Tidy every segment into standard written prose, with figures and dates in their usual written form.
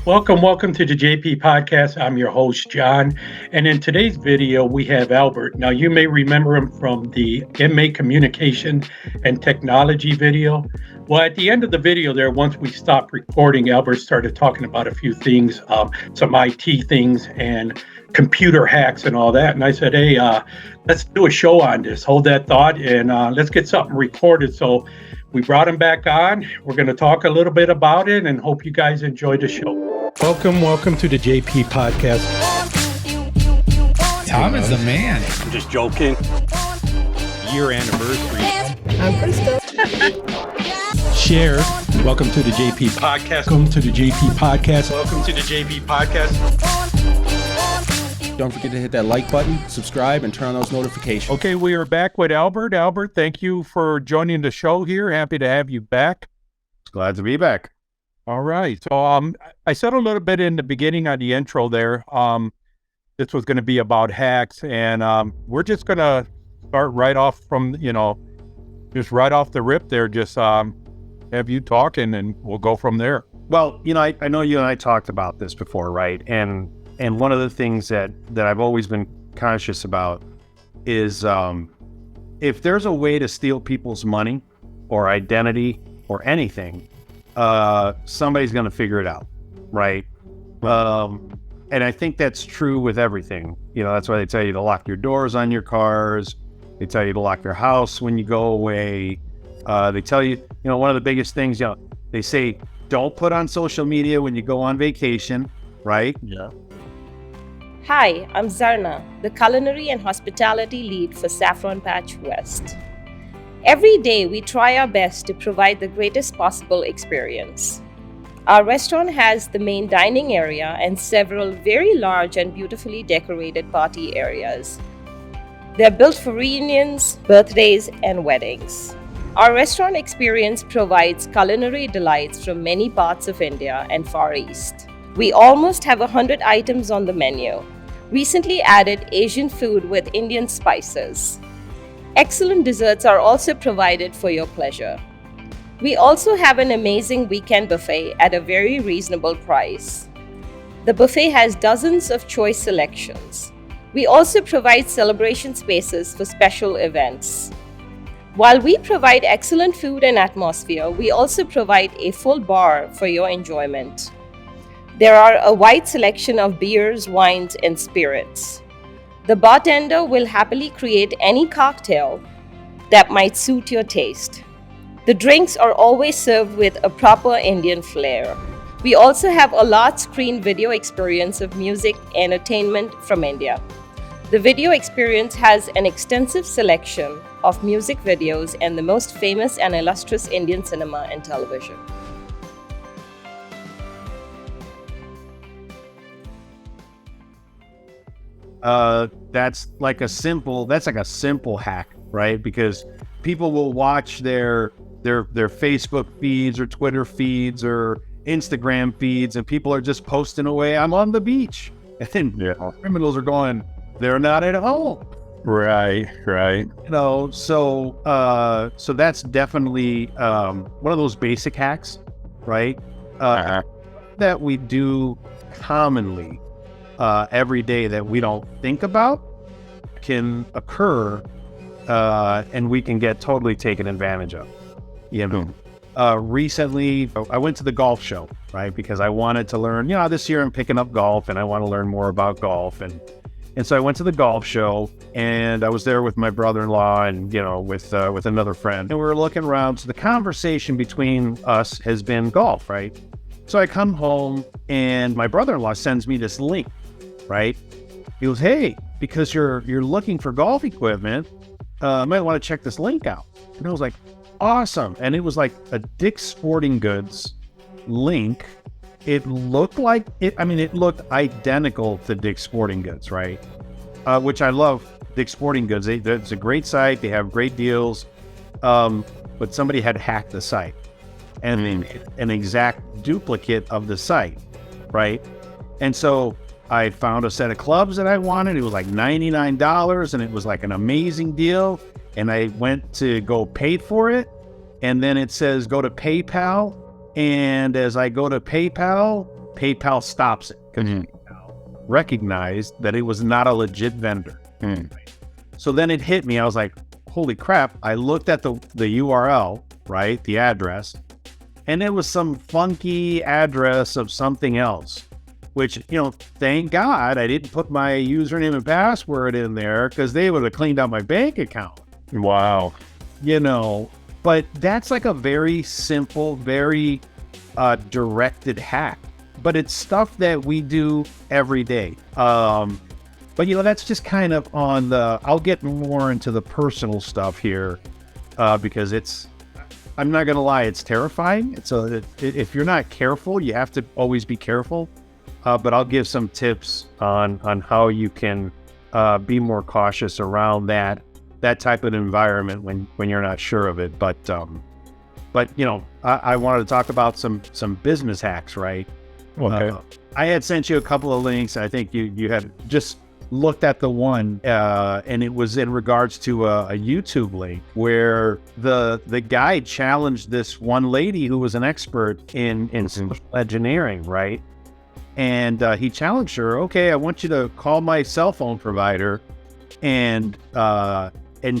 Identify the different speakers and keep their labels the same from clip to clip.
Speaker 1: Welcome to the JP Podcast. I'm your host, John. And in today's video, we have Albert. Now, you may remember him from the inmate communication and technology video. Well, at the end of the video there, once we stopped recording, Albert started talking about a few things, some IT things and computer hacks and all that. And I said, hey, let's do a show on this. Hold that thought and let's get something recorded. So we brought him back on. We're going to talk a little bit about it and hope you guys enjoy the show. Welcome to the JP Podcast.
Speaker 2: Tom is the man.
Speaker 1: I'm just joking.
Speaker 3: Year anniversary.
Speaker 4: I'm Crystal.
Speaker 1: Share. Welcome to the JP Podcast. Welcome to the JP Podcast. Welcome to the JP Podcast.
Speaker 3: Don't forget to hit that like button, subscribe, and turn on those notifications.
Speaker 5: Okay, we are back with Albert. Albert, thank you for joining the show here. Happy to have you back.
Speaker 2: Glad to be back.
Speaker 5: All right. So I said a little bit in the beginning on the intro there. This was going to be about hacks, and we're just going to start right off from, just right off the rip there. Just have you talking, and we'll go from there.
Speaker 2: Well, I know you and I talked about this before, right? And one of the things that I've always been conscious about is if there's a way to steal people's money or identity or anything, somebody's going to figure it out, right? And I think that's true with everything. That's why they tell you to lock your doors on your cars. They tell you to lock your house when you go away. They tell you, one of the biggest things, they say, don't put on social media when you go on vacation, right?
Speaker 1: Yeah.
Speaker 4: Hi, I'm Zarna, the culinary and hospitality lead for Saffron Patch West. Every day, we try our best to provide the greatest possible experience. Our restaurant has the main dining area and several very large and beautifully decorated party areas. They're built for reunions, birthdays, and weddings. Our restaurant experience provides culinary delights from many parts of India and Far East. We almost have 100 items on the menu. Recently added Asian food with Indian spices. Excellent desserts are also provided for your pleasure. We also have an amazing weekend buffet at a very reasonable price. The buffet has dozens of choice selections. We also provide celebration spaces for special events. While we provide excellent food and atmosphere, we also provide a full bar for your enjoyment. There are a wide selection of beers, wines, and spirits. The bartender will happily create any cocktail that might suit your taste. The drinks are always served with a proper Indian flair. We also have a large screen video experience of music entertainment from India. The video experience has an extensive selection of music videos and the most famous and illustrious Indian cinema and television.
Speaker 2: That's like a simple hack, right? Because people will watch their Facebook feeds or Twitter feeds or Instagram feeds, and people are just posting away, I'm on the beach. And then criminals are going, they're not at home.
Speaker 5: Right.
Speaker 2: So that's definitely one of those basic hacks, right? That we do commonly every day that we don't think about can occur, and we can get totally taken advantage of. Recently, I went to the golf show, right? Because I wanted to learn, this year I'm picking up golf and I want to learn more about golf. And so I went to the golf show, and I was there with my brother-in-law and, with another friend. And we were looking around. So the conversation between us has been golf, right? So I come home and my brother-in-law sends me this link, right? He goes, hey, because you're looking for golf equipment, you might want to check this link out. And I was like, awesome. And it was like a Dick's Sporting Goods link. It looked like it looked identical to Dick's Sporting Goods, right? Which I love Dick's Sporting Goods. It's a great site. They have great deals. But somebody had hacked the site and an exact duplicate of the site, right? And so I found a set of clubs that I wanted. It was like $99 and it was like an amazing deal. And I went to go pay for it. And then it says, go to PayPal. And as I go to PayPal, PayPal stops it because PayPal recognized that it was not a legit vendor. So then it hit me. I was like, holy crap. I looked at the URL, right? The address, and it was some funky address of something else, which, thank God I didn't put my username and password in there because they would have cleaned out my bank account.
Speaker 5: Wow.
Speaker 2: But that's like a very simple, very directed hack. But it's stuff that we do every day. But that's just kind of on I'll get more into the personal stuff here because I'm not going to lie, it's terrifying. If you're not careful, you have to always be careful. But I'll give some tips on how you can be more cautious around that type of environment when you're not sure of it. But I wanted to talk about some business hacks, right?
Speaker 5: Okay.
Speaker 2: I had sent you a couple of links. I think you had just looked at the one, and it was in regards to a YouTube link where the guy challenged this one lady who was an expert in social engineering, right? And he challenged her, okay, I want you to call my cell phone provider and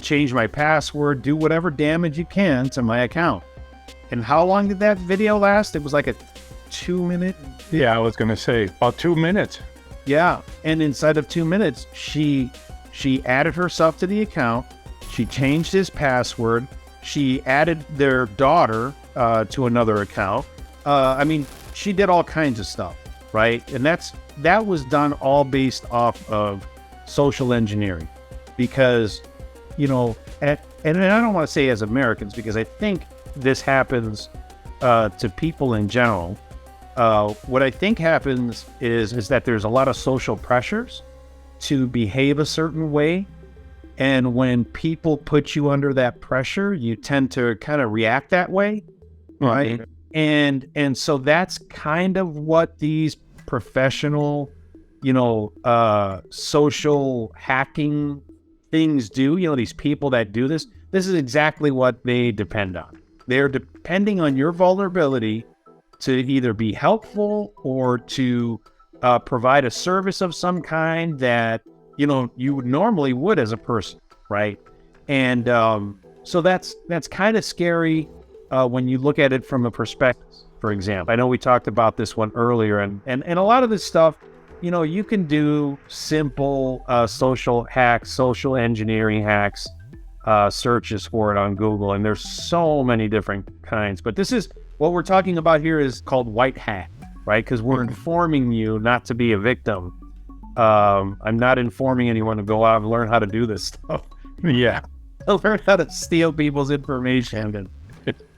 Speaker 2: change my password, do whatever damage you can to my account. And how long did that video last? It was like a 2-minute.
Speaker 5: Yeah, I was going to say about 2 minutes.
Speaker 2: Yeah. And inside of 2 minutes, she added herself to the account. She changed his password. She added their daughter to another account. She did all kinds of stuff, right? And that was done all based off of social engineering because, and I don't want to say as Americans, because I think this happens to people in general. What I think happens is that there's a lot of social pressures to behave a certain way. And when people put you under that pressure, you tend to kind of react that way. Right. And so that's kind of what these professional, social hacking things do. These people that do this is exactly what they depend on. They're depending on your vulnerability to either be helpful or to provide a service of some kind that, you normally would as a person, right? And so that's kind of scary when you look at it from a perspective. For example, I know we talked about this one earlier, and a lot of this stuff, you can do simple social hacks, social engineering hacks, searches for it on Google, and there's so many different kinds. But this is what we're talking about here is called white hat, right? Because we're informing you not to be a victim. I'm not informing anyone to go out and learn how to do this stuff.
Speaker 5: Yeah.
Speaker 2: Learn how to steal people's information and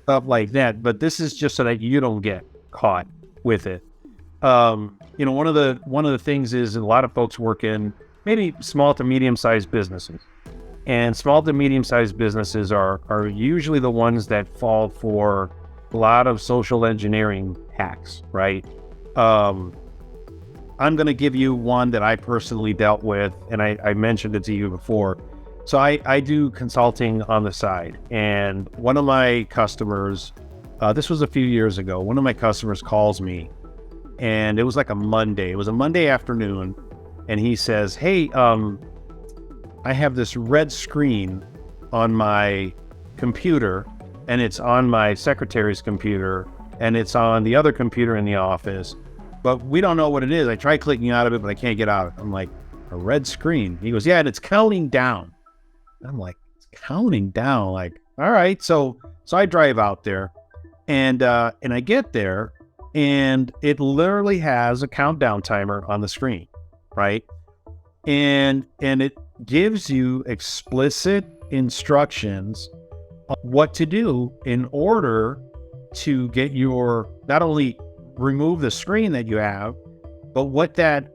Speaker 2: stuff like that. But this is just so that you don't get caught with it. One of the things is a lot of folks work in maybe small to medium-sized businesses. And small to medium-sized businesses are usually the ones that fall for a lot of social engineering hacks, right? I'm going to give you one that I personally dealt with, and I mentioned it to you before. So I do consulting on the side, and one of my customers, this was a few years ago, one of my customers calls me, and it was like a Monday. It was a Monday afternoon, and he says, hey, I have this red screen on my computer, and it's on my secretary's computer, and it's on the other computer in the office, but we don't know what it is. I tried clicking out of it, but I can't get out of it. I'm like, a red screen? He goes, yeah, and it's counting down. I'm like, it's counting down. Like, all right. So I drive out there, and I get there, and it literally has a countdown timer on the screen, right? And it gives you explicit instructions on what to do in order to get your, not only remove the screen that you have, but what that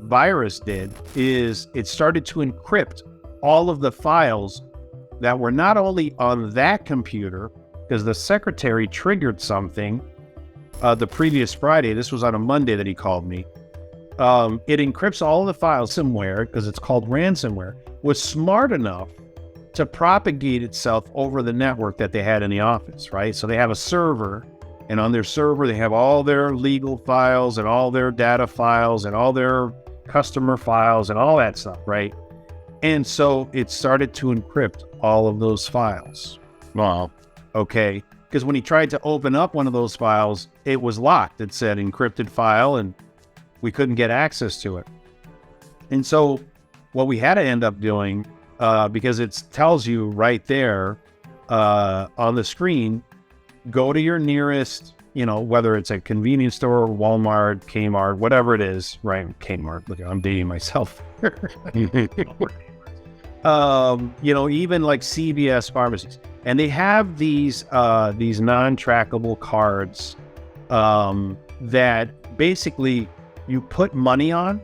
Speaker 2: virus did is it started to encrypt all of the files that were not only on that computer, because the secretary triggered something the previous Friday. This was on a Monday that he called me. It encrypts all of the files. Ransomware, because it's called ransomware, was smart enough to propagate itself over the network that they had in the office, right? So they have a server And on their server, they have all their legal files and all their data files and all their customer files and all that stuff, right? And so it started to encrypt all of those files.
Speaker 5: Wow.
Speaker 2: Okay. Because when he tried to open up one of those files, it was locked. It said encrypted file and we couldn't get access to it. And so what we had to end up doing, because it tells you right there on the screen, go to your nearest, whether it's a convenience store, Walmart, Kmart, whatever it is, right? Kmart, look, I'm dating myself. Even like CVS pharmacies. And they have these non-trackable cards that basically you put money on,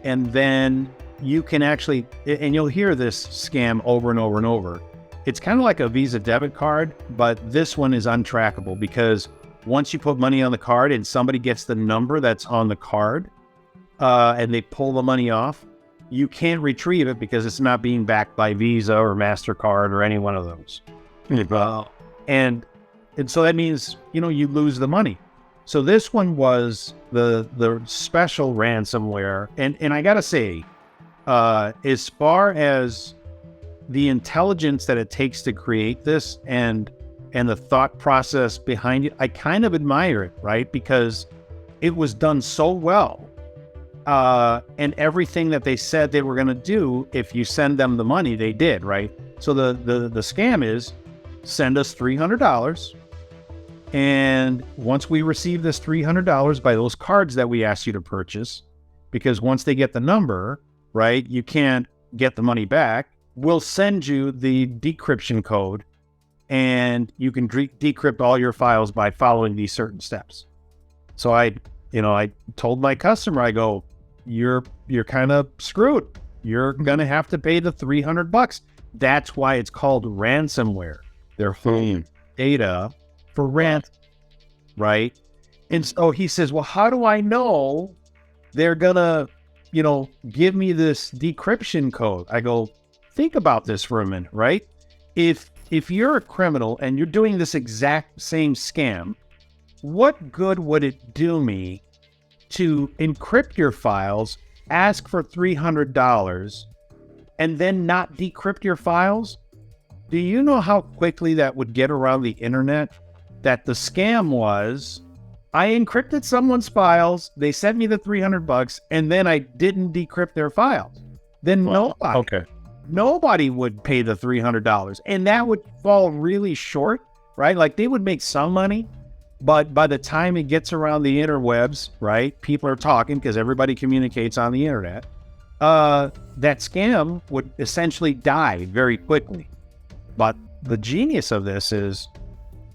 Speaker 2: and then you can actually, and you'll hear this scam over and over and over. It's kind of like a Visa debit card, but this one is untrackable because once you put money on the card and somebody gets the number that's on the card and they pull the money off, you can't retrieve it because it's not being backed by Visa or MasterCard or any one of those. And so that means, you lose the money. So this one was the special ransomware. And I got to say, as far as the intelligence that it takes to create this and the thought process behind it, I kind of admire it, right? Because it was done so well. And everything that they said they were going to do, if you send them the money, they did, right? So the scam is send us $300. And once we receive this $300 by those cards that we asked you to purchase, because once they get the number, right, you can't get the money back, we'll send you the decryption code and you can decrypt all your files by following these certain steps. So I told my customer, I go, you're kind of screwed. You're going to have to pay the $300. That's why it's called ransomware. They're holding data for ransom, right? And so he says, well, how do I know they're going to, give me this decryption code? I go, think about this for a minute, right? If you're a criminal and you're doing this exact same scam, what good would it do me to encrypt your files, ask for $300, and then not decrypt your files? Do you know how quickly that would get around the internet? That the scam was, I encrypted someone's files, they sent me the $300, and then I didn't decrypt their files. Then nobody would pay the $300, and that would fall really short, right? Like they would make some money, but by the time it gets around the interwebs, right, people are talking because everybody communicates on the internet, that scam would essentially die very quickly. But the genius of this is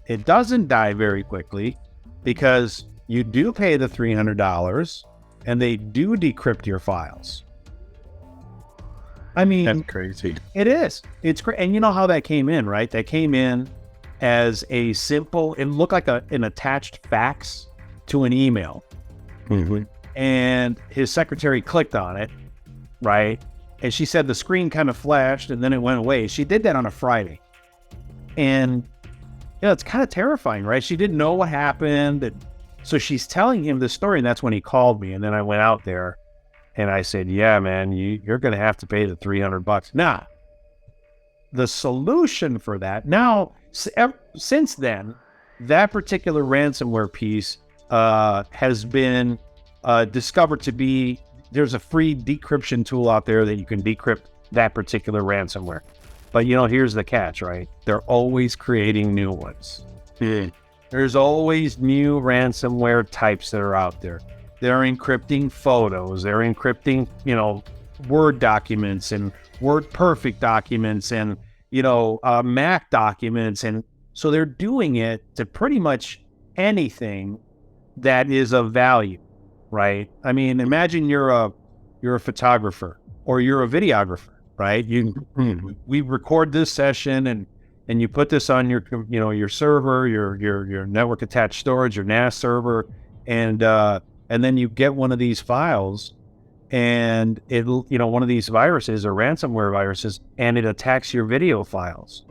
Speaker 2: it doesn't die very quickly because you do pay the $300 and they do decrypt your files. I mean,
Speaker 5: that's crazy.
Speaker 2: It is. It's great. And you know how that came in, right? That came in as a simple, it looked like an attached fax to an email.
Speaker 5: Mm-hmm.
Speaker 2: And his secretary clicked on it, right? And she said the screen kind of flashed and then it went away. She did that on a Friday. And it's kind of terrifying, right? She didn't know what happened. And so she's telling him this story, and that's when he called me. And then I went out there and I said, yeah, man, you're going to have to pay the $300. Now, the solution for that, now, since then, that particular ransomware piece has been discovered to be, there's a free decryption tool out there that you can decrypt that particular ransomware. But, here's the catch, right? They're always creating new ones. There's always new ransomware types that are out there. They're encrypting photos. They're encrypting, Word documents and WordPerfect documents and, Mac documents. And so they're doing it to pretty much anything that is of value, right? I mean, imagine you're a photographer or you're a videographer, right? We record this session and you put this on your, your server, your network attached storage, your NAS server, and then you get one of these files, and it'll, one of these viruses or ransomware viruses, and it attacks your video files.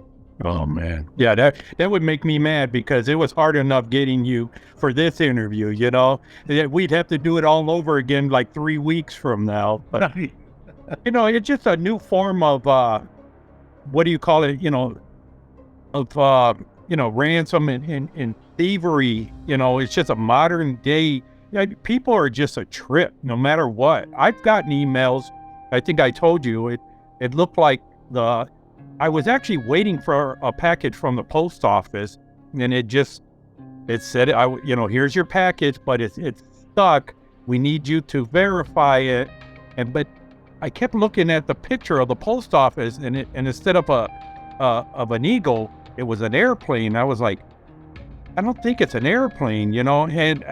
Speaker 5: Oh man. Yeah, that would make me mad because it was hard enough getting you for this interview, you know. We'd have to do it all over again like 3 weeks from now. But you know, it's just a new form of what do you call it, you know, of ransom and thievery. You know, it's just a modern day. Yeah, people are just a trip no matter what. I've gotten emails. I think I told you it looked like I was actually waiting for a package from the post office, and it said, here's your package, but it's stuck. We need you to verify it. But I kept looking at the picture of the post office, and instead of an eagle, it was an airplane. I was like, I don't think it's an airplane, you know. And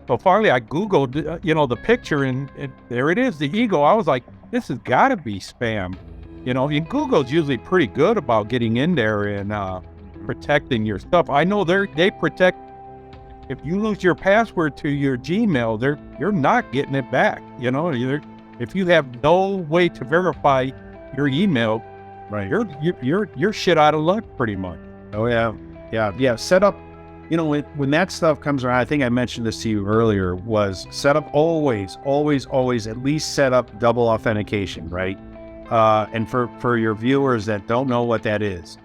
Speaker 5: so finally I Googled, the picture, and there it is, the eagle. I was like, this has got to be spam. You know, and Google's usually pretty good about getting in there and protecting your stuff. I know they protect. If you lose your password to your Gmail, you're not getting it back. You know, if you have no way to verify your email,
Speaker 2: right,
Speaker 5: you're shit out of luck pretty much.
Speaker 2: Oh yeah. Set up. You know, when that stuff comes around, I think I mentioned this to you earlier. Was set up always at least set up double authentication, right? And for your viewers that don't know what that is,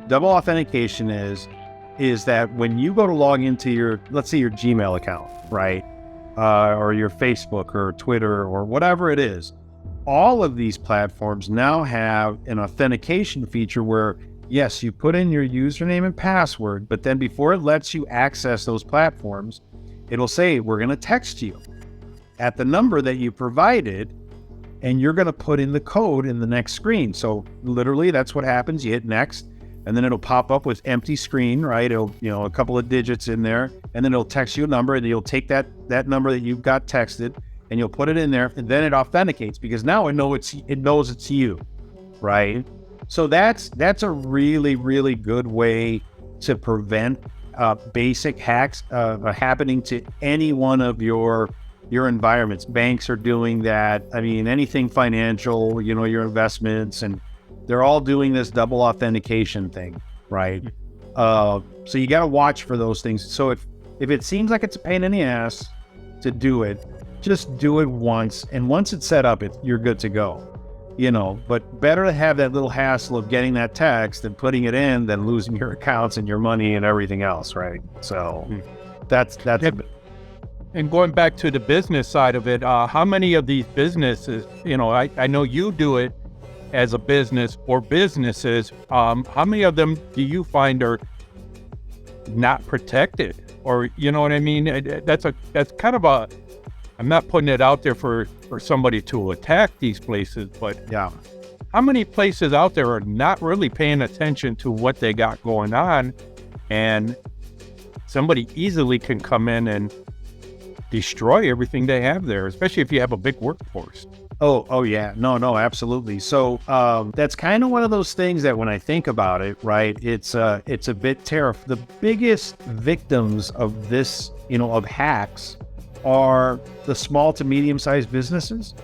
Speaker 2: double authentication is that when you go to log into let's say your Gmail account, right? Or your Facebook or Twitter or whatever it is, all of these platforms now have an authentication feature where, yes, you put in your username and password, but then before it lets you access those platforms, it'll say, we're going to text you at the number that you provided, and you're going to put in the code in the next screen. So literally that's what happens. You hit next, and then it'll pop up with empty screen, right? It'll, a couple of digits in there, and then it'll text you a number, and you'll take that number that you've got texted, and you'll put it in there, and then it authenticates because now it knows it's you, right? So that's a really, really good way to prevent basic hacks happening to any one of your environments. Banks are doing that. I mean, anything financial, your investments, and they're all doing this double authentication thing, right? So you got to watch for those things. So if it seems like it's a pain in the ass to do it, just do it once. And once it's set up, you're good to go. But better to have that little hassle of getting that text and putting it in than losing your accounts and your money and everything else, right? So that's
Speaker 1: And going back to the business side of it, how many of these businesses, I know you do it as a business or businesses, how many of them do you find are not protected? Or, you know what I mean? That's kind of I'm not putting it out there for somebody to attack these places, but
Speaker 2: yeah,
Speaker 1: how many places out there are not really paying attention to what they got going on, and somebody easily can come in and destroy everything they have there, especially if you have a big workforce.
Speaker 2: Oh yeah. No, absolutely. So that's kind of one of those things that when I think about it, right, it's a bit terrifying. The biggest victims of this, of hacks are the small to medium-sized businesses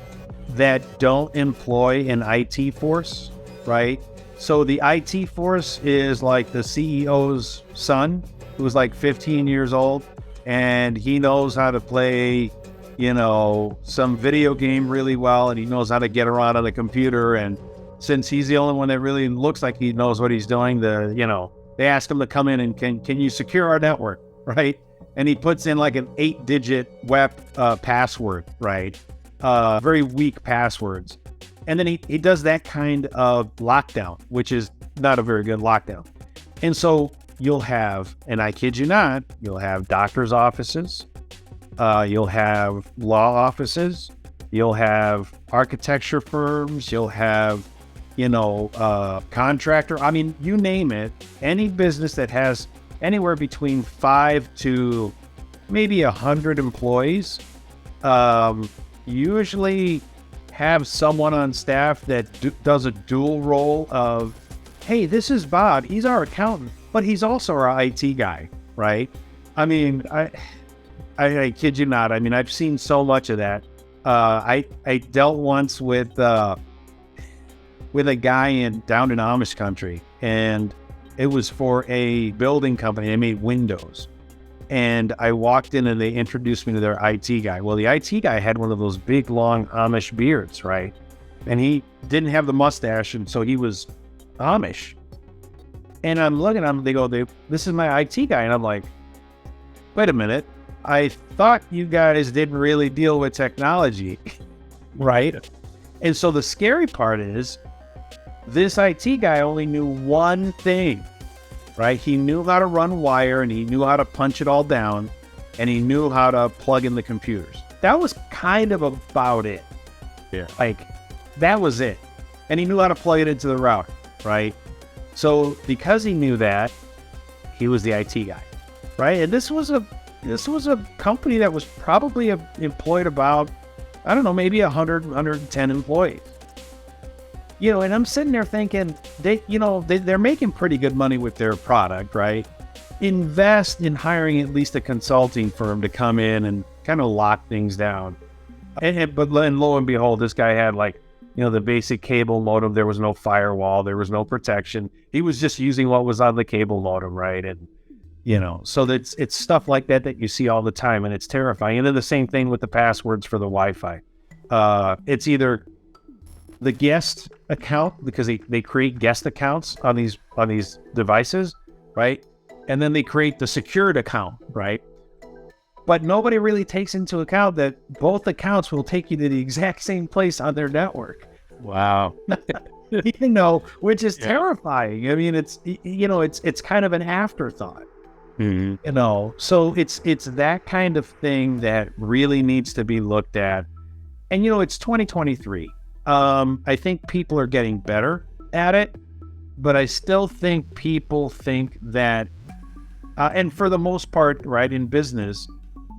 Speaker 2: that don't employ an IT force, right? So the IT force is like the CEO's son, who's like 15 years old, and he knows how to play, some video game really well, and he knows how to get around on the computer. And since he's the only one that really looks like he knows what he's doing, they ask him to come in and can you secure our network, right? And he puts in like an 8-digit web password, right? Very weak passwords. And then he does that kind of lockdown, which is not a very good lockdown. And so you'll have, and I kid you not, you'll have doctors' offices, you'll have law offices, you'll have architecture firms, you'll have, contractor. I mean, you name it, any business that has anywhere between 5 to maybe 100 employees, usually have someone on staff that does a dual role of, hey, this is Bob, he's our accountant, but he's also our IT guy, right? I mean, I kid you not. I mean, I've seen so much of that. I dealt once with with a guy down in Amish country, and it was for a building company. They made windows. And I walked in and they introduced me to their IT guy. Well, the IT guy had one of those big, long Amish beards, right? And he didn't have the mustache, and so he was Amish. And I'm looking at him, they go, this is my IT guy. And I'm like, wait a minute. I thought you guys didn't really deal with technology, right? And so the scary part is, this IT guy only knew one thing, right? He knew how to run wire, and he knew how to punch it all down, and he knew how to plug in the computers. That was kind of about it.
Speaker 5: Yeah.
Speaker 2: Like, that was it. And he knew how to plug it into the router, right? So because he knew that, he was the IT guy, right? And this was a company that was probably employed about, I don't know, maybe 100, 110 employees. And I'm sitting there thinking, they're making pretty good money with their product, right? Invest in hiring at least a consulting firm to come in and kind of lock things down. But lo and behold, this guy had the basic cable modem. There was no firewall. There was no protection. He was just using what was on the cable modem, right? And, so it's stuff like that you see all the time, and it's terrifying. And then the same thing with the passwords for the Wi-Fi. It's either the guest account, because they create guest accounts on these devices, right? And then they create the secured account, right? But nobody really takes into account that both accounts will take you to the exact same place on their network.
Speaker 5: Wow.
Speaker 2: Which is terrifying. I mean, it's kind of an afterthought.
Speaker 5: Mm-hmm.
Speaker 2: So it's that kind of thing that really needs to be looked at. And it's 2023. I think people are getting better at it, but I still think people think that, and for the most part, right, in business,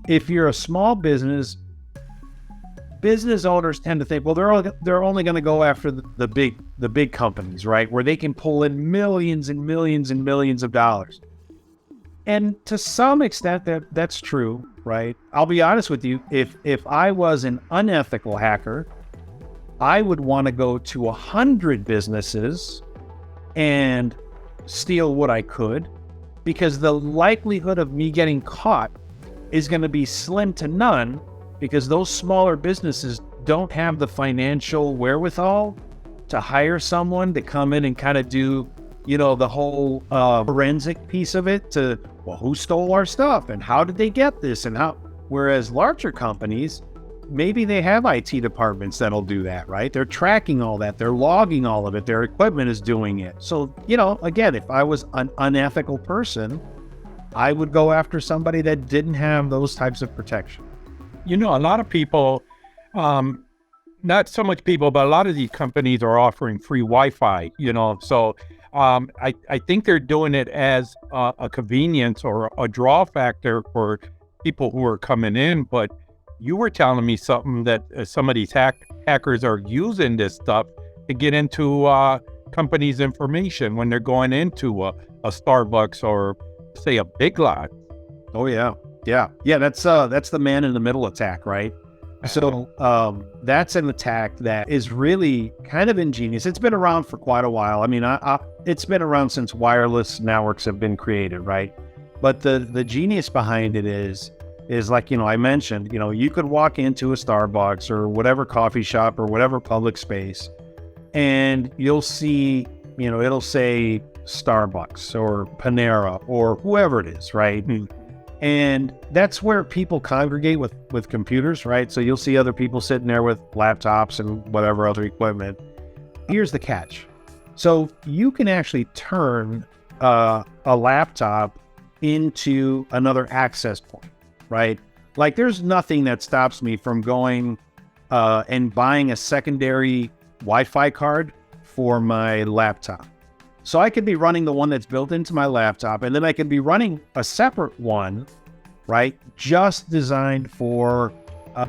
Speaker 2: if you're a small business owners tend to think, well, they're only going to go after the big companies, right, where they can pull in millions and millions and millions of dollars. And to some extent, that's true, right? I'll be honest with you. If I was an unethical hacker, I would want to go to 100 businesses and steal what I could, because the likelihood of me getting caught is going to be slim to none, because those smaller businesses don't have the financial wherewithal to hire someone to come in and kind of do, the whole forensic piece of it to, well, who stole our stuff and how did they get this and how, whereas larger companies, maybe they have IT departments that'll do that, right? They're tracking all that. They're logging all of it. Their equipment is doing it. So, again, if I was an unethical person, I would go after somebody that didn't have those types of protection.
Speaker 5: A lot of people, not so much people, but a lot of these companies are offering free Wi-Fi, so I think they're doing it as a convenience or a draw factor for people who are coming in. But you were telling me something that some of these hackers are using this stuff to get into companies' information when they're going into a Starbucks or, say, a Big Lot.
Speaker 2: Oh, yeah. That's the man in the middle attack, right? So that's an attack that is really kind of ingenious. It's been around for quite a while. I mean, it's been around since wireless networks have been created, right? But the genius behind it is like, I mentioned, you could walk into a Starbucks or whatever coffee shop or whatever public space, and you'll see, it'll say Starbucks or Panera or whoever it is, right? And that's where people congregate with computers, right? So you'll see other people sitting there with laptops and whatever other equipment. Here's the catch. So you can actually turn a laptop into another access point, right? Like, there's nothing that stops me from going and buying a secondary Wi-Fi card for my laptop. So I could be running the one that's built into my laptop, and then I could be running a separate one, right, just designed for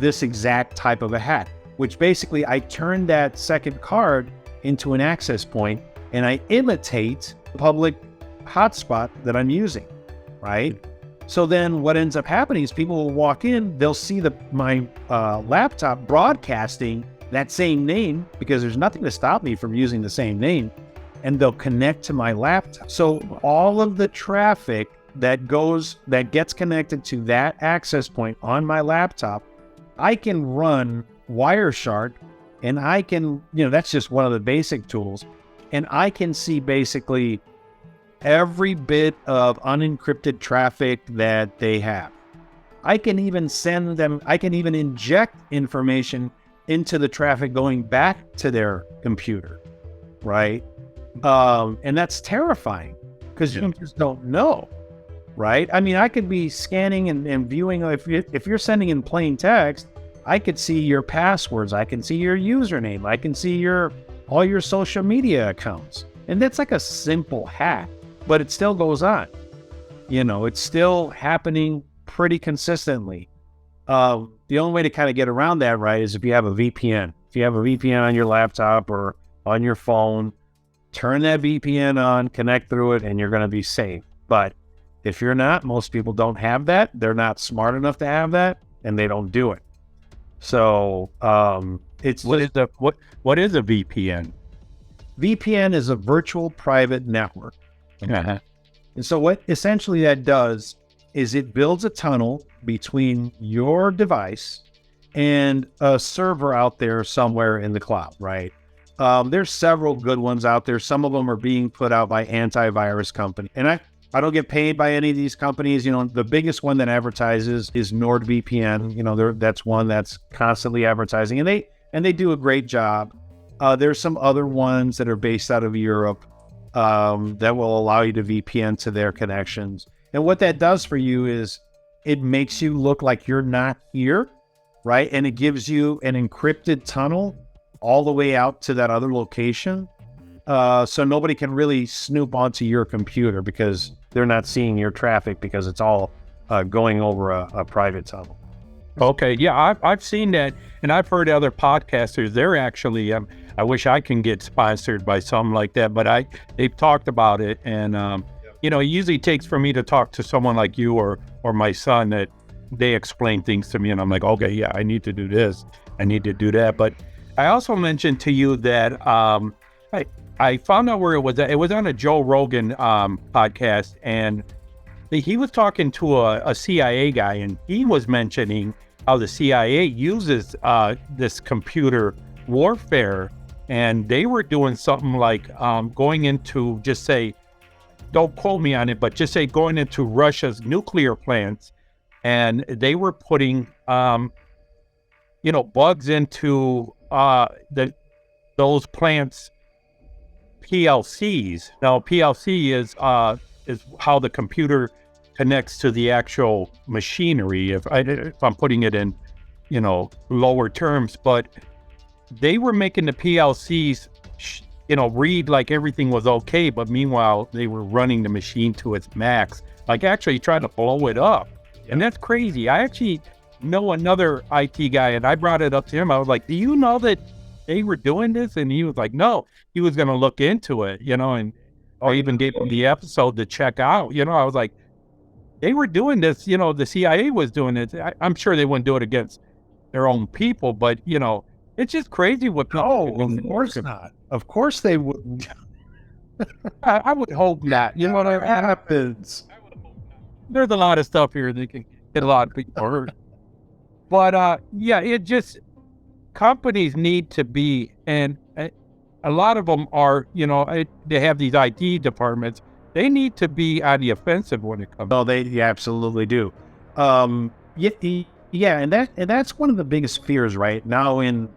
Speaker 2: this exact type of a hack, which basically I turn that second card into an access point, and I imitate the public hotspot that I'm using, right? So then what ends up happening is people will walk in, they'll see my laptop broadcasting that same name, because there's nothing to stop me from using the same name, and they'll connect to my laptop. So all of the traffic that gets connected to that access point on my laptop, I can run Wireshark, and I can, that's just one of the basic tools, and I can see basically every bit of unencrypted traffic that they have. I can even inject information into the traffic going back to their computer, right? And that's terrifying because you just don't know, right? I mean, I could be scanning and viewing, if you're sending in plain text, I could see your passwords, I can see your username, I can see all your social media accounts. And that's like a simple hack, but it still goes on. It's still happening pretty consistently. The only way to kind of get around that, right, is if you have a VPN. If you have a VPN on your laptop or on your phone, turn that VPN on, connect through it, and you're going to be safe. But if you're not, most people don't have that. They're not smart enough to have that, and they don't do it. So what
Speaker 5: is a VPN?
Speaker 2: VPN is a virtual private network.
Speaker 5: Uh-huh.
Speaker 2: And so what essentially that does is it builds a tunnel between your device and a server out there somewhere in the cloud, right? There's several good ones out there. Some of them are being put out by antivirus companies. And I don't get paid by any of these companies. The biggest one that advertises is NordVPN. That's one that's constantly advertising, and they do a great job. There's some other ones that are based out of Europe that will allow you to VPN to their connections. And what that does for you is it makes you look like you're not here, right? And it gives you an encrypted tunnel all the way out to that other location. So nobody can really snoop onto your computer because they're not seeing your traffic because it's all going over a private tunnel.
Speaker 5: Okay, yeah, I've seen that, and I've heard other podcasters. They're actually, I wish I can get sponsored by something like that, but they've talked about it, and it usually takes for me to talk to someone like you or my son that they explain things to me, and I'm like, okay, yeah, I need to do this, I need to do that. But I also mentioned to you that I found out where it was. It was on a Joe Rogan podcast, and he was talking to a CIA guy, and he was mentioning how the CIA uses this computer warfare, and they were doing something like going into, just say, don't quote me on it, but just say going into Russia's nuclear plants, and they were putting bugs into those plants' PLCs. Now, PLC is how the computer connects to the actual machinery. If I'm putting it in, lower terms, but they were making the PLCs, read like everything was okay, but meanwhile they were running the machine to its max, like actually trying to blow it up. And that's crazy. I actually know another IT guy, and I brought it up to him. I was like, do you know that they were doing this? And he was like, no, he was going to look into it, and I even gave him the episode to check out. I was like, they were doing this, the CIA was doing it. I'm sure they wouldn't do it against their own people, but it's just crazy what people.
Speaker 2: No, of course not. Of course they wouldn't.
Speaker 5: I would hope not. You know what
Speaker 2: happens?
Speaker 5: There's a lot of stuff here that can get a lot of people hurt. But it just, companies need to be, and a lot of them are, they have these IT departments. They need to be on the offensive when it comes.
Speaker 2: Oh, they absolutely do. Yeah, and that's one of the biggest fears right now in,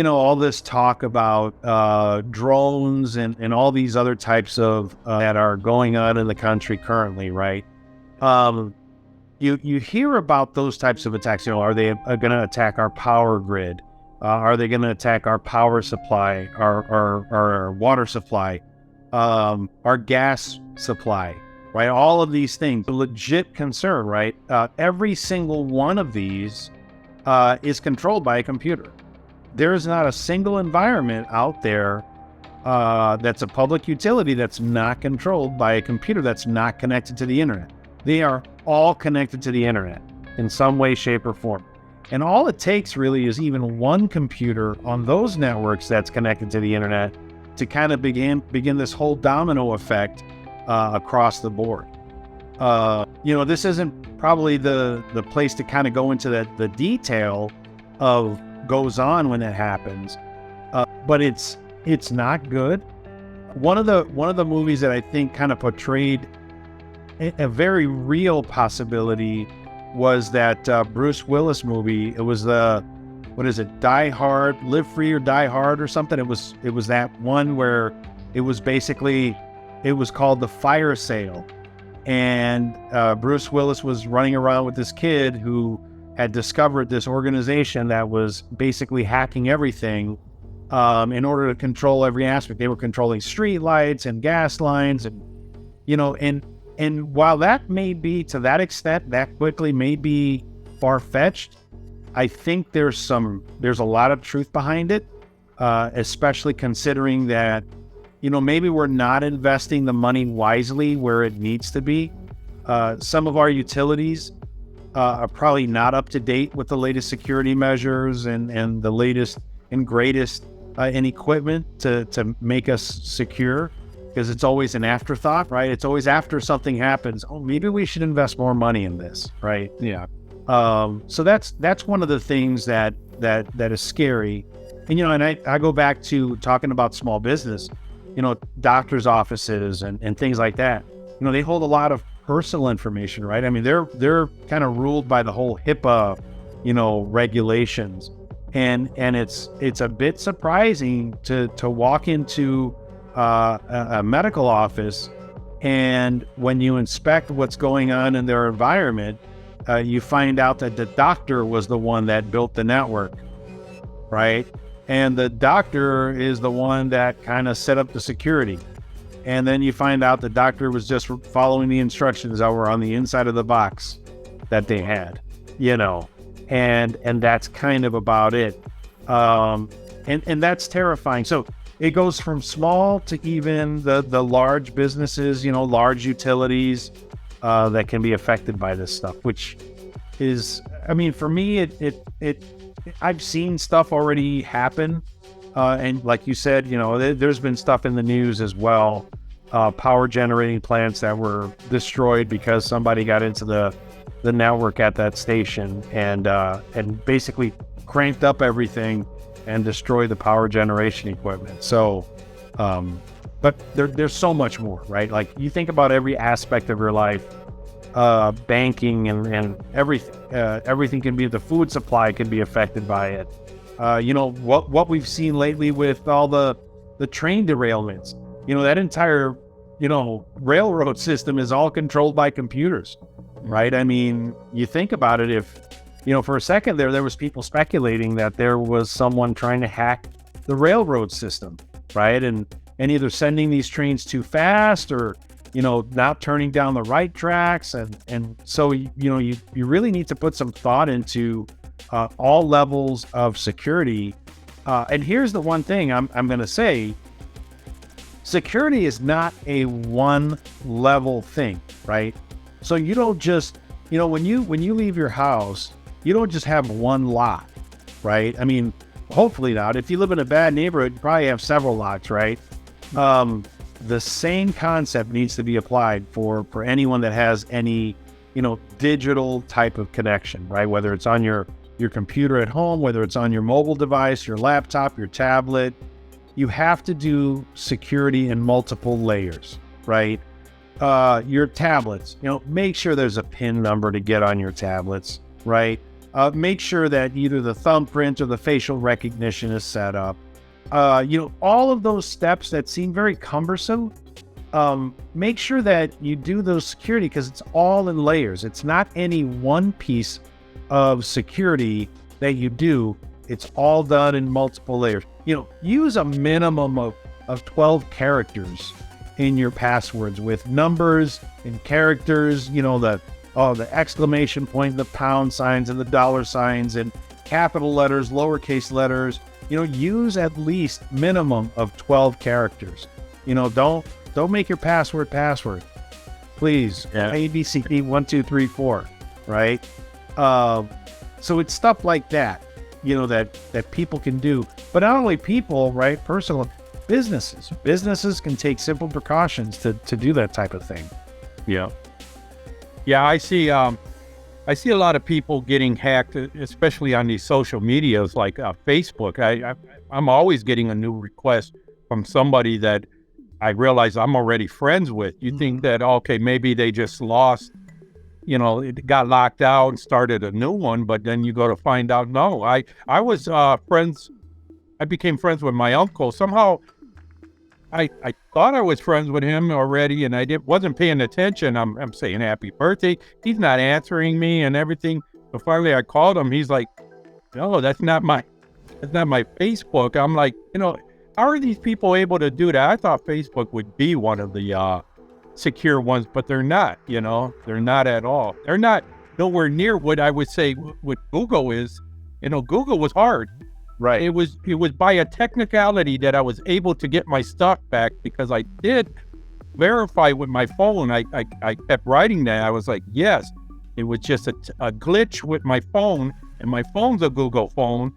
Speaker 2: all this talk about drones and all these other types of that are going on in the country currently, right? You hear about those types of attacks. Are they going to attack our power grid? Are they going to attack our power supply, our water supply, our gas supply, right? All of these things, a legit concern, right? Every single one of these is controlled by a computer. There is not a single environment out there that's a public utility that's not controlled by a computer, that's not connected to the internet. They are all connected to the internet in some way, shape, or form. And all it takes really is even one computer on those networks that's connected to the internet to kind of begin this whole domino effect across the board. This isn't probably the place to kind of go into the detail of goes on when it happens, but it's not good. One of the movies that I think kind of portrayed a very real possibility was that Bruce Willis movie. It was Die Hard, Live Free or Die Hard or something. It was that one where it was called The Fire Sale. And Bruce Willis was running around with this kid who had discovered this organization that was basically hacking everything in order to control every aspect. They were controlling street lights and gas lines, and while that may be to that extent, that quickly may be far-fetched, I think there's a lot of truth behind it, especially considering that maybe we're not investing the money wisely where it needs to be. Some of our utilities are probably not up to date with the latest security measures and the latest and greatest in equipment to make us secure, because it's always an afterthought, right? It's always after something happens. Oh, maybe we should invest more money in this, right?
Speaker 3: Yeah.
Speaker 2: So that's one of the things that is scary. And and I go back to talking about small business. Doctors' offices and things like that. They hold a lot of personal information, right? I mean, they're kind of ruled by the whole HIPAA, regulations, and it's a bit surprising to walk into a medical office, and when you inspect what's going on in their environment, you find out that the doctor was the one that built the network, right? And the doctor is the one that kind of set up the security. And then you find out the doctor was just following the instructions that were on the inside of the box that they had, and that's kind of about it. And that's terrifying. So it goes from small to even the large businesses, large utilities that can be affected by this stuff, which is, I mean, for me, I've seen stuff already happen. And like you said, there's been stuff in the news as well. Power generating plants that were destroyed because somebody got into the network at that station and basically cranked up everything and destroyed the power generation equipment. So, but there's so much more, right? Like you think about every aspect of your life, banking and everything can be, the food supply can be affected by it. What we've seen lately with all the train derailments, that entire, railroad system is all controlled by computers, right? I mean, you think about it, if, for a second there was people speculating that there was someone trying to hack the railroad system, right? And either sending these trains too fast or, not turning down the right tracks. And so, you really need to put some thought into all levels of security. And here's the one thing I'm going to say. Security is not a one level thing, right? So you don't just, when you leave your house, you don't just have one lock, right? I mean, hopefully not. If you live in a bad neighborhood, you probably have several locks, right? The same concept needs to be applied for anyone that has any, digital type of connection, right? Whether it's on your computer at home, whether it's on your mobile device, your laptop, your tablet, you have to do security in multiple layers, right? Your tablets, make sure there's a PIN number to get on your tablets, right? Make sure that either the thumbprint or the facial recognition is set up. All of those steps that seem very cumbersome, make sure that you do those security, because it's all in layers. It's not any one piece of security that you do. It's all done in multiple layers. Use a minimum of 12 characters in your passwords, with numbers and characters, the exclamation point, the pound signs and the dollar signs, and capital letters, lowercase letters. Use at least minimum of 12 characters. Don't make your password, please. Yeah. A, B, C, D, 1, 2, 3, 4, right? So it's stuff like that, that people can do. But not only people, right? Personal businesses can take simple precautions to do that type of thing.
Speaker 5: Yeah. Yeah, I see a lot of people getting hacked, especially on these social medias like Facebook. I'm always getting a new request from somebody that I realize I'm already friends with. You think that, okay, maybe they just lost, it got locked out and started a new one, but then you go to find out, no, I was friends. I became friends with my uncle. Somehow I thought I was friends with him already, and I wasn't paying attention. I'm saying happy birthday. He's not answering me and everything. So finally I called him. He's like, no, that's not my Facebook. I'm like, how are these people able to do that? I thought Facebook would be one of the secure ones, but they're not, they're not at all. They're not nowhere near what I would say what Google is. Google was hard.
Speaker 2: Right.
Speaker 5: It was by a technicality that I was able to get my stuff back because I did verify with my phone. I kept writing that. I was like, yes, it was just a glitch with my phone, and my phone's a Google phone.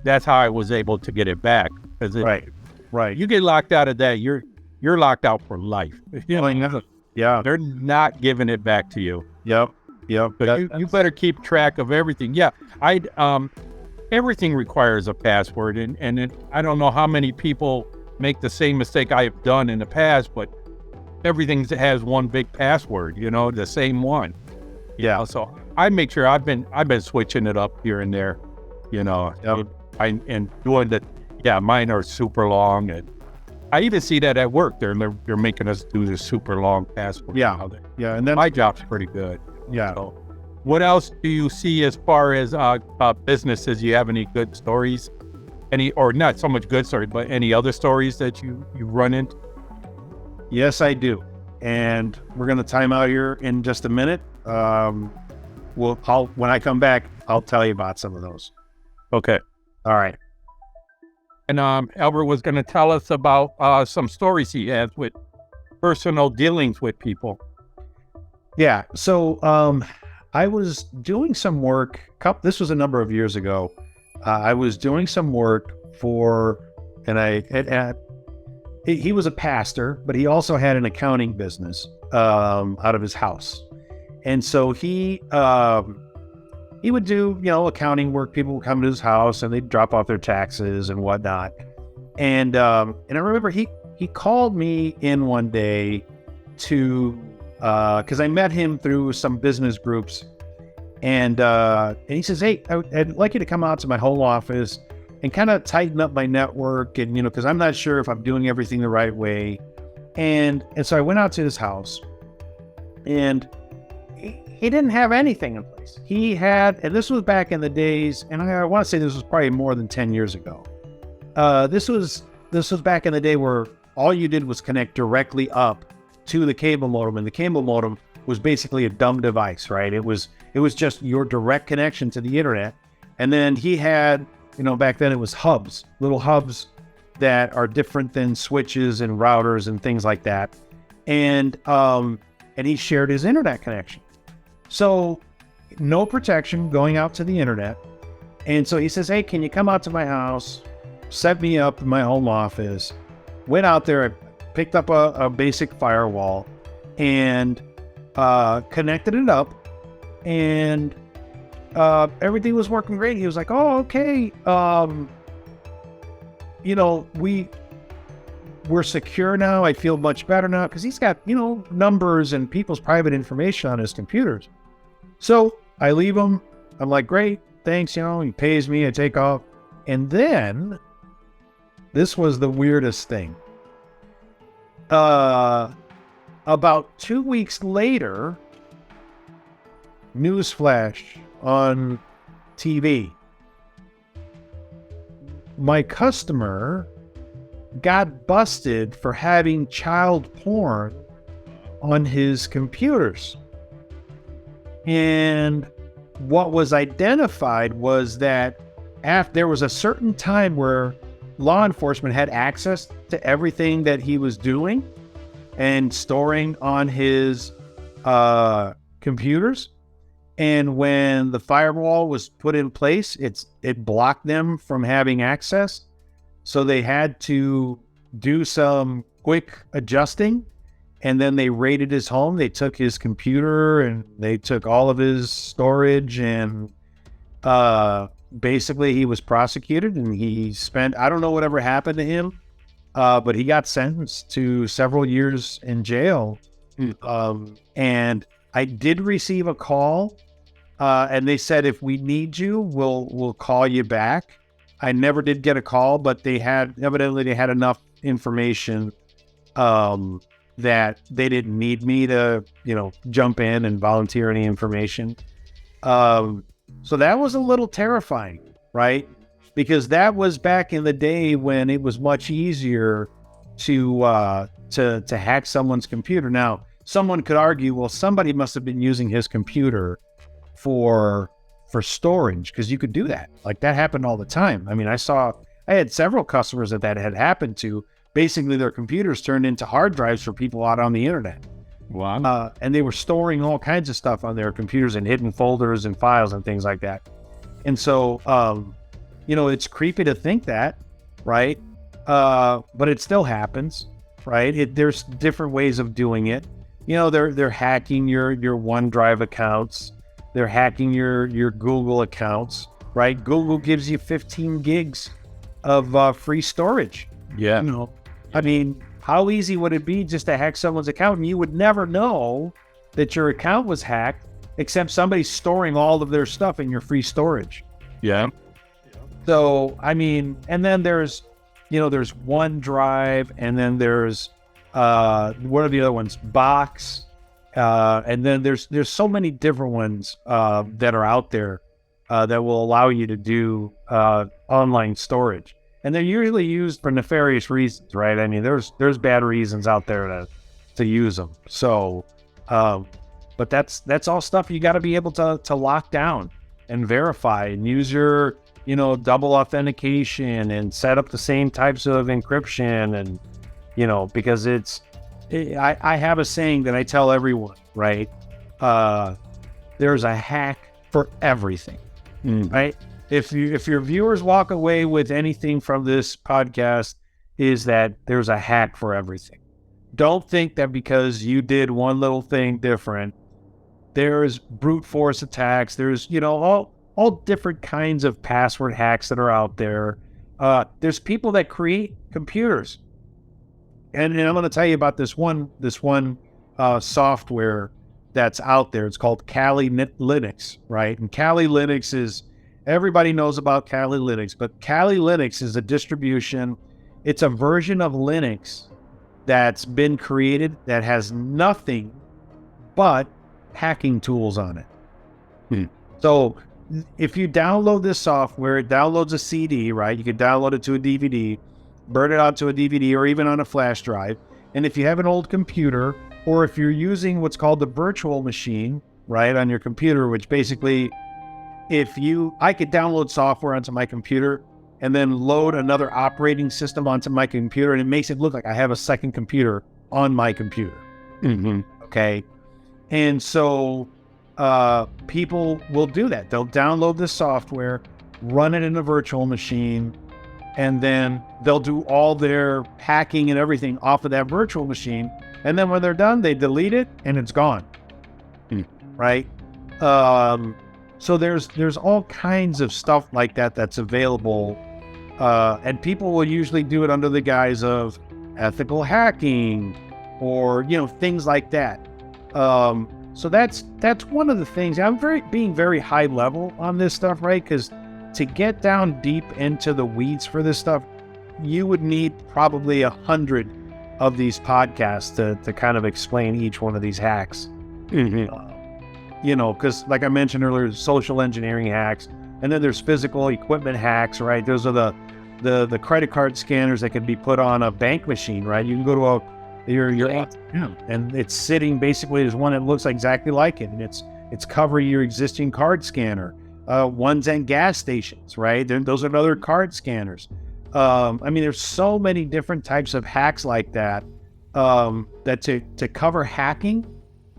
Speaker 5: That's how I was able to get it back.
Speaker 2: Right.
Speaker 5: You get locked out of that, you're locked out for life.
Speaker 2: Yeah.
Speaker 5: They're not giving it back to you.
Speaker 2: Yep.
Speaker 5: So you better keep track of everything. Yeah. Everything requires a password, and I don't know how many people make the same mistake I have done in the past, but everything has one big password, the same one.
Speaker 2: Yeah.
Speaker 5: So I make sure I've been switching it up here and there, and doing that. Yeah, mine are super long, and I even see that at work. They're making us do this super long password.
Speaker 2: Yeah. And then
Speaker 5: my job's pretty good.
Speaker 2: Yeah.
Speaker 5: So, what else do you see as far as businesses? You have any good stories? Or not so much good stories, but any other stories that you run into?
Speaker 2: Yes, I do. And we're going to time out here in just a minute. When I come back, I'll tell you about some of those.
Speaker 5: Okay.
Speaker 2: All right.
Speaker 5: And Albert was going to tell us about some stories he has with personal dealings with people.
Speaker 2: Yeah. So I was doing some work. This was a number of years ago. I was doing some work he was a pastor, but he also had an accounting business out of his house. And so he would do, accounting work. People would come to his house and they'd drop off their taxes and whatnot. And I remember he called me in one day because I met him through some business groups, and he says, "Hey, I'd like you to come out to my home office and kind of tighten up my network, and because I'm not sure if I'm doing everything the right way." And so I went out to his house, and he didn't have anything in place. He had, and this was back in the days, and I want to say this was probably more than 10 years ago. This was back in the day where all you did was connect directly up to the cable modem, and the cable modem was basically a dumb device, right? It was just your direct connection to the internet. And then he had, back then it was little hubs that are different than switches and routers and things like that. And he shared his internet connection. So no protection going out to the internet. And so he says, "Hey, can you come out to my house, set me up in my home office?" Went out there, I picked up a basic firewall and connected it up, and everything was working great. He was like, "Oh, okay. We're secure now. I feel much better now," because he's got, numbers and people's private information on his computers. So I leave him. I'm like, "Great, thanks." He pays me. I take off. And then this was the weirdest thing. About 2 weeks later, newsflash on TV. My customer got busted for having child porn on his computers. And what was identified was that there was a certain time where law enforcement had access to everything that he was doing and storing on his computers. And when the firewall was put in place, it blocked them from having access. So they had to do some quick adjusting, and then they raided his home. They took his computer and they took all of his storage, and basically he was prosecuted, and he spent, I don't know whatever happened to him, but he got sentenced to several years in jail. And I did receive a call, and they said, if we need you, we'll call you back. I never did get a call, but evidently they had enough information that they didn't need me to, jump in and volunteer any information. So that was a little terrifying, right? Because that was back in the day when it was much easier to hack someone's computer. Now, someone could argue, well, somebody must have been using his computer for storage, because you could do that. Like, that happened all the time. I mean, I had several customers that had happened to. Basically, their computers turned into hard drives for people out on the internet.
Speaker 5: Wow.
Speaker 2: And they were storing all kinds of stuff on their computers in hidden folders and files and things like that. And so, it's creepy to think that, right? But it still happens, right? There's different ways of doing it. They're hacking your OneDrive accounts. They're hacking your Google accounts, right? Google gives you 15 gigs of free storage.
Speaker 5: Yeah.
Speaker 2: I mean, how easy would it be just to hack someone's account, and you would never know that your account was hacked, except somebody's storing all of their stuff in your free storage.
Speaker 5: Yeah.
Speaker 2: So, I mean, and then there's OneDrive, and then there's, what are the other ones? Box. And then there's so many different ones that are out there that will allow you to do online storage, and they're usually used for nefarious reasons, right? I mean, there's bad reasons out there to use them. So, but that's all stuff you got to be able to lock down and verify, and use your double authentication and set up the same types of encryption, and because I have a saying that I tell everyone, right? There's a hack for everything, right? If your viewers walk away with anything from this podcast, is that there's a hack for everything. Don't think that because you did one little thing different, there's brute force attacks. There's, all different kinds of password hacks that are out there. There's people that create computers. And I'm going to tell you about this one software that's out there. It's called Kali Linux, right? And Kali Linux is, everybody knows about Kali Linux, but Kali Linux is a distribution. It's a version of Linux that's been created that has nothing but hacking tools on it. So if you download this software, it downloads a CD, right? You can download it to a DVD, burn it onto a DVD or even on a flash drive. And if you have an old computer, or if you're using what's called the virtual machine, right, on your computer, which basically, I could download software onto my computer and then load another operating system onto my computer, and it makes it look like I have a second computer on my computer. Okay. And so people will do that. They'll download this software, run it in a virtual machine, and then they'll do all their hacking and everything off of that virtual machine. And then when they're done, they delete it and it's gone. Right? So there's all kinds of stuff like that that's available. And people will usually do it under the guise of ethical hacking or, things like that. So that's one of the things. I'm being very high level on this stuff, right? Because to get down deep into the weeds for this stuff, you would need probably 100 of these podcasts to kind of explain each one of these hacks. Because like I mentioned earlier, social engineering hacks, and then there's physical equipment hacks, right? Those are the credit card scanners that can be put on a bank machine, right? You can go to your ATM, and it's sitting basically as one that looks exactly like it, and it's covering your existing card scanner. Ones at gas stations, right? Those are other card scanners. There's so many different types of hacks like that, that to cover hacking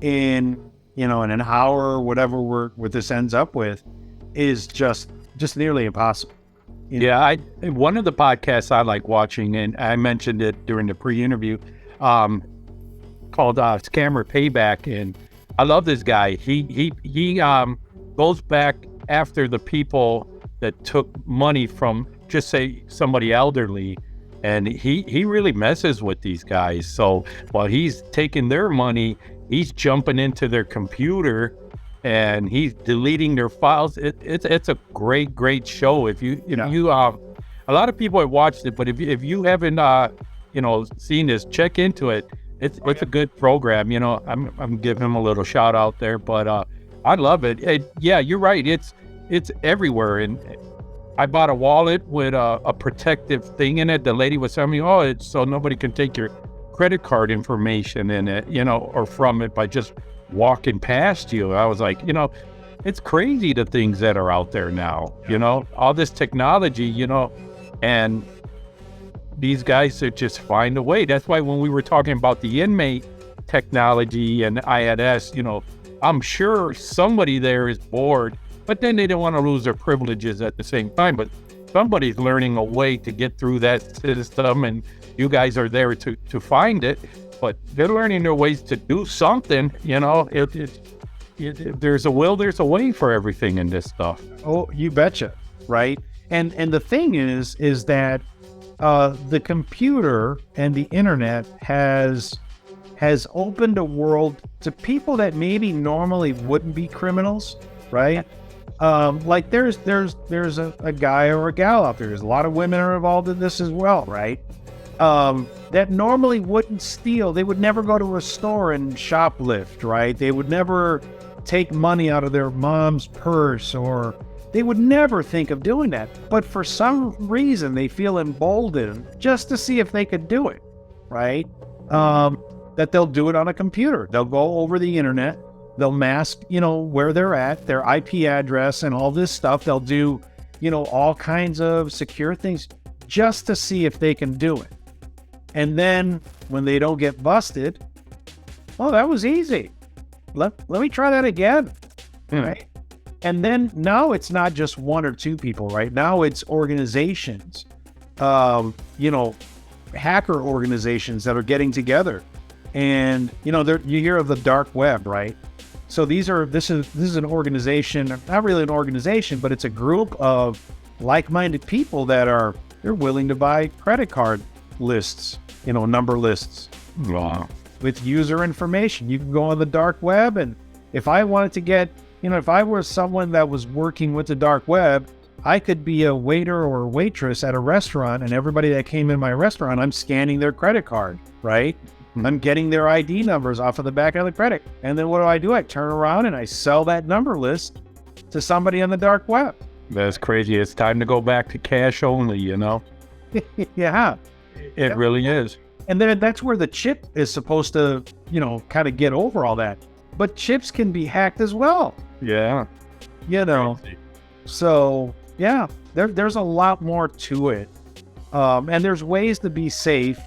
Speaker 2: in in an hour or whatever what this ends up with is just nearly impossible.
Speaker 5: Yeah, one of the podcasts I like watching, and I mentioned it during the pre-interview, called Scammer Payback, and I love this guy. He goes back after the people that took money from, just say, somebody elderly, and he really messes with these guys. So while he's taking their money, he's jumping into their computer and he's deleting their files. It's a great show. If you a lot of people have watched it, but if you haven't seen this, check into it. It's a good program. I'm giving him a little shout out there, but I love it. Yeah, you're right. It's everywhere. And I bought a wallet with a protective thing in it. The lady was telling me, it's so nobody can take your credit card information in it, or from it by just walking past you. I was like, it's crazy the things that are out there now, all this technology, and these guys that just find a way. That's why when we were talking about the inmate technology and I had asked, I'm sure somebody there is bored, but then they don't want to lose their privileges at the same time. But somebody's learning a way to get through that system, and you guys are there to find it. But they're learning their ways to do something. If there's a will, there's a way for everything in this stuff.
Speaker 2: Oh, you betcha, right? And the thing is that the computer and the internet has opened a world to people that maybe normally wouldn't be criminals, right? Like there's a guy or a gal out there. There's a lot of women are involved in this as well, right? That normally wouldn't steal. They would never go to a store and shoplift, right? They would never take money out of their mom's purse, or they would never think of doing that. But for some reason, they feel emboldened just to see if they could do it, right? That they'll do it on a computer. They'll go over the internet. They'll mask, where they're at, their IP address and all this stuff. They'll do, all kinds of secure things just to see if they can do it. And then when they don't get busted, that was easy. Let me try that again, right? And then now it's not just one or two people, right? Now it's organizations, hacker organizations that are getting together. And, you hear of the dark web, right? So this is an organization, not really an organization, but it's a group of like-minded people that they're willing to buy credit card lists, number lists.
Speaker 5: Wow.
Speaker 2: With user information. You can go on the dark web, and if I wanted to get, if I were someone that was working with the dark web, I could be a waiter or a waitress at a restaurant, and everybody that came in my restaurant, I'm scanning their credit card, right? I'm getting their ID numbers off of the back of the credit. And then what do? I turn around and I sell that number list to somebody on the dark web.
Speaker 5: That's crazy. It's time to go back to cash only,
Speaker 2: Yeah.
Speaker 5: It really is.
Speaker 2: And then that's where the chip is supposed to, kind of get over all that. But chips can be hacked as well.
Speaker 5: Yeah.
Speaker 2: So, yeah, there's a lot more to it. And there's ways to be safe.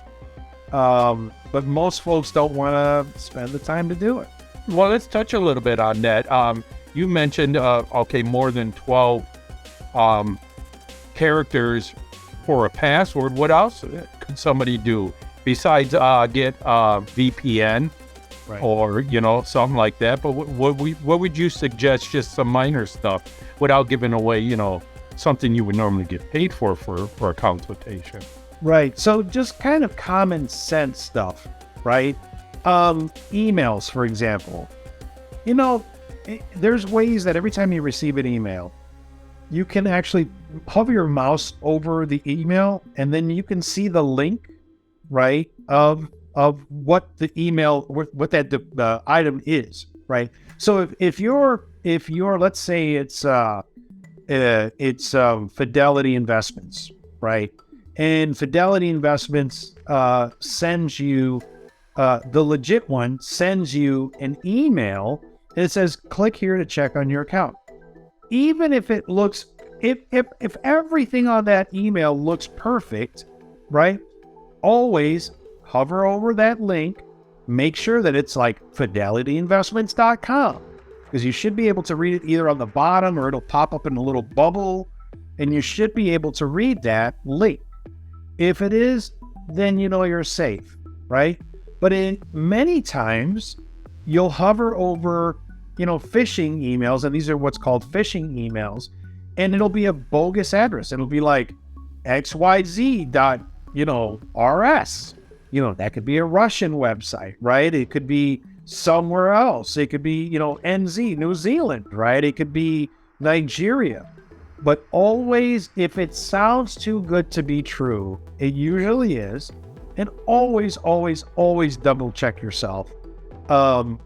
Speaker 2: But most folks don't want to spend the time to do it.
Speaker 5: Well, let's touch a little bit on that. You mentioned, more than 12 characters for a password. What else could somebody do besides get VPN,
Speaker 2: right,
Speaker 5: or something like that? But what would you suggest? Just some minor stuff without giving away something you would normally get paid for a consultation.
Speaker 2: Right. So just kind of common sense stuff, right? Emails, for example. There's ways that every time you receive an email, you can actually hover your mouse over the email, and then you can see the link, right, of what the email, what that item is, right? So if you're let's say it's Fidelity Investments, right? And Fidelity Investments sends you, the legit one sends you an email, and it says, click here to check on your account. Even if it looks, if everything on that email looks perfect, right? Always hover over that link, make sure that it's like fidelityinvestments.com, because you should be able to read it either on the bottom or it'll pop up in a little bubble, and you should be able to read that link. If it is, then you know you're safe, right? But in many times, you'll hover over, phishing emails, and these are what's called phishing emails, and it'll be a bogus address. It'll be like xyz.rs. That could be a Russian website, right? It could be somewhere else. It could be, NZ, New Zealand, right? It could be Nigeria. But always, if it sounds too good to be true, it usually is. And always, always, always double check yourself,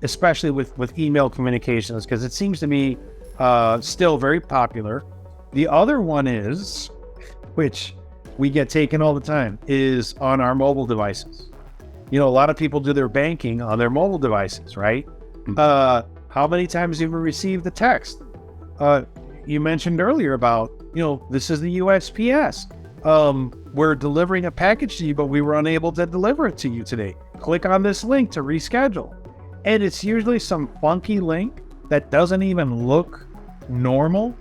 Speaker 2: especially with email communications, because it seems to be still very popular. The other one is, which we get taken all the time, is on our mobile devices. A lot of people do their banking on their mobile devices, right? How many times have you received the text? You mentioned earlier about, this is the USPS. We're delivering a package to you, but we were unable to deliver it to you today. Click on this link to reschedule. And it's usually some funky link that doesn't even look normal.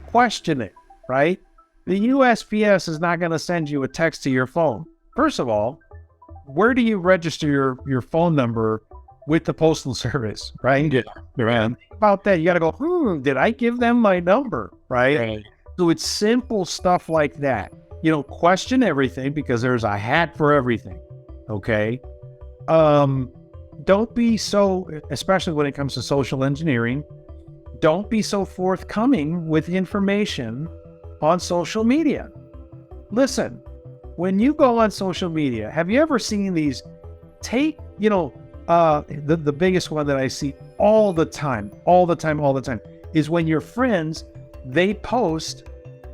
Speaker 2: Question it, right? The USPS is not going to send you a text to your phone. First of all, where do you register your phone number with the Postal Service, right?
Speaker 5: Yeah, right.
Speaker 2: About that, you got to go, did I give them my number, right? So it's simple stuff like that. Question everything, because there's a hat for everything, okay? Don't be so, especially when it comes to social engineering, don't be so forthcoming with information on social media. Listen, when you go on social media, have you ever seen these the biggest one that I see all the time is when your friends, they post,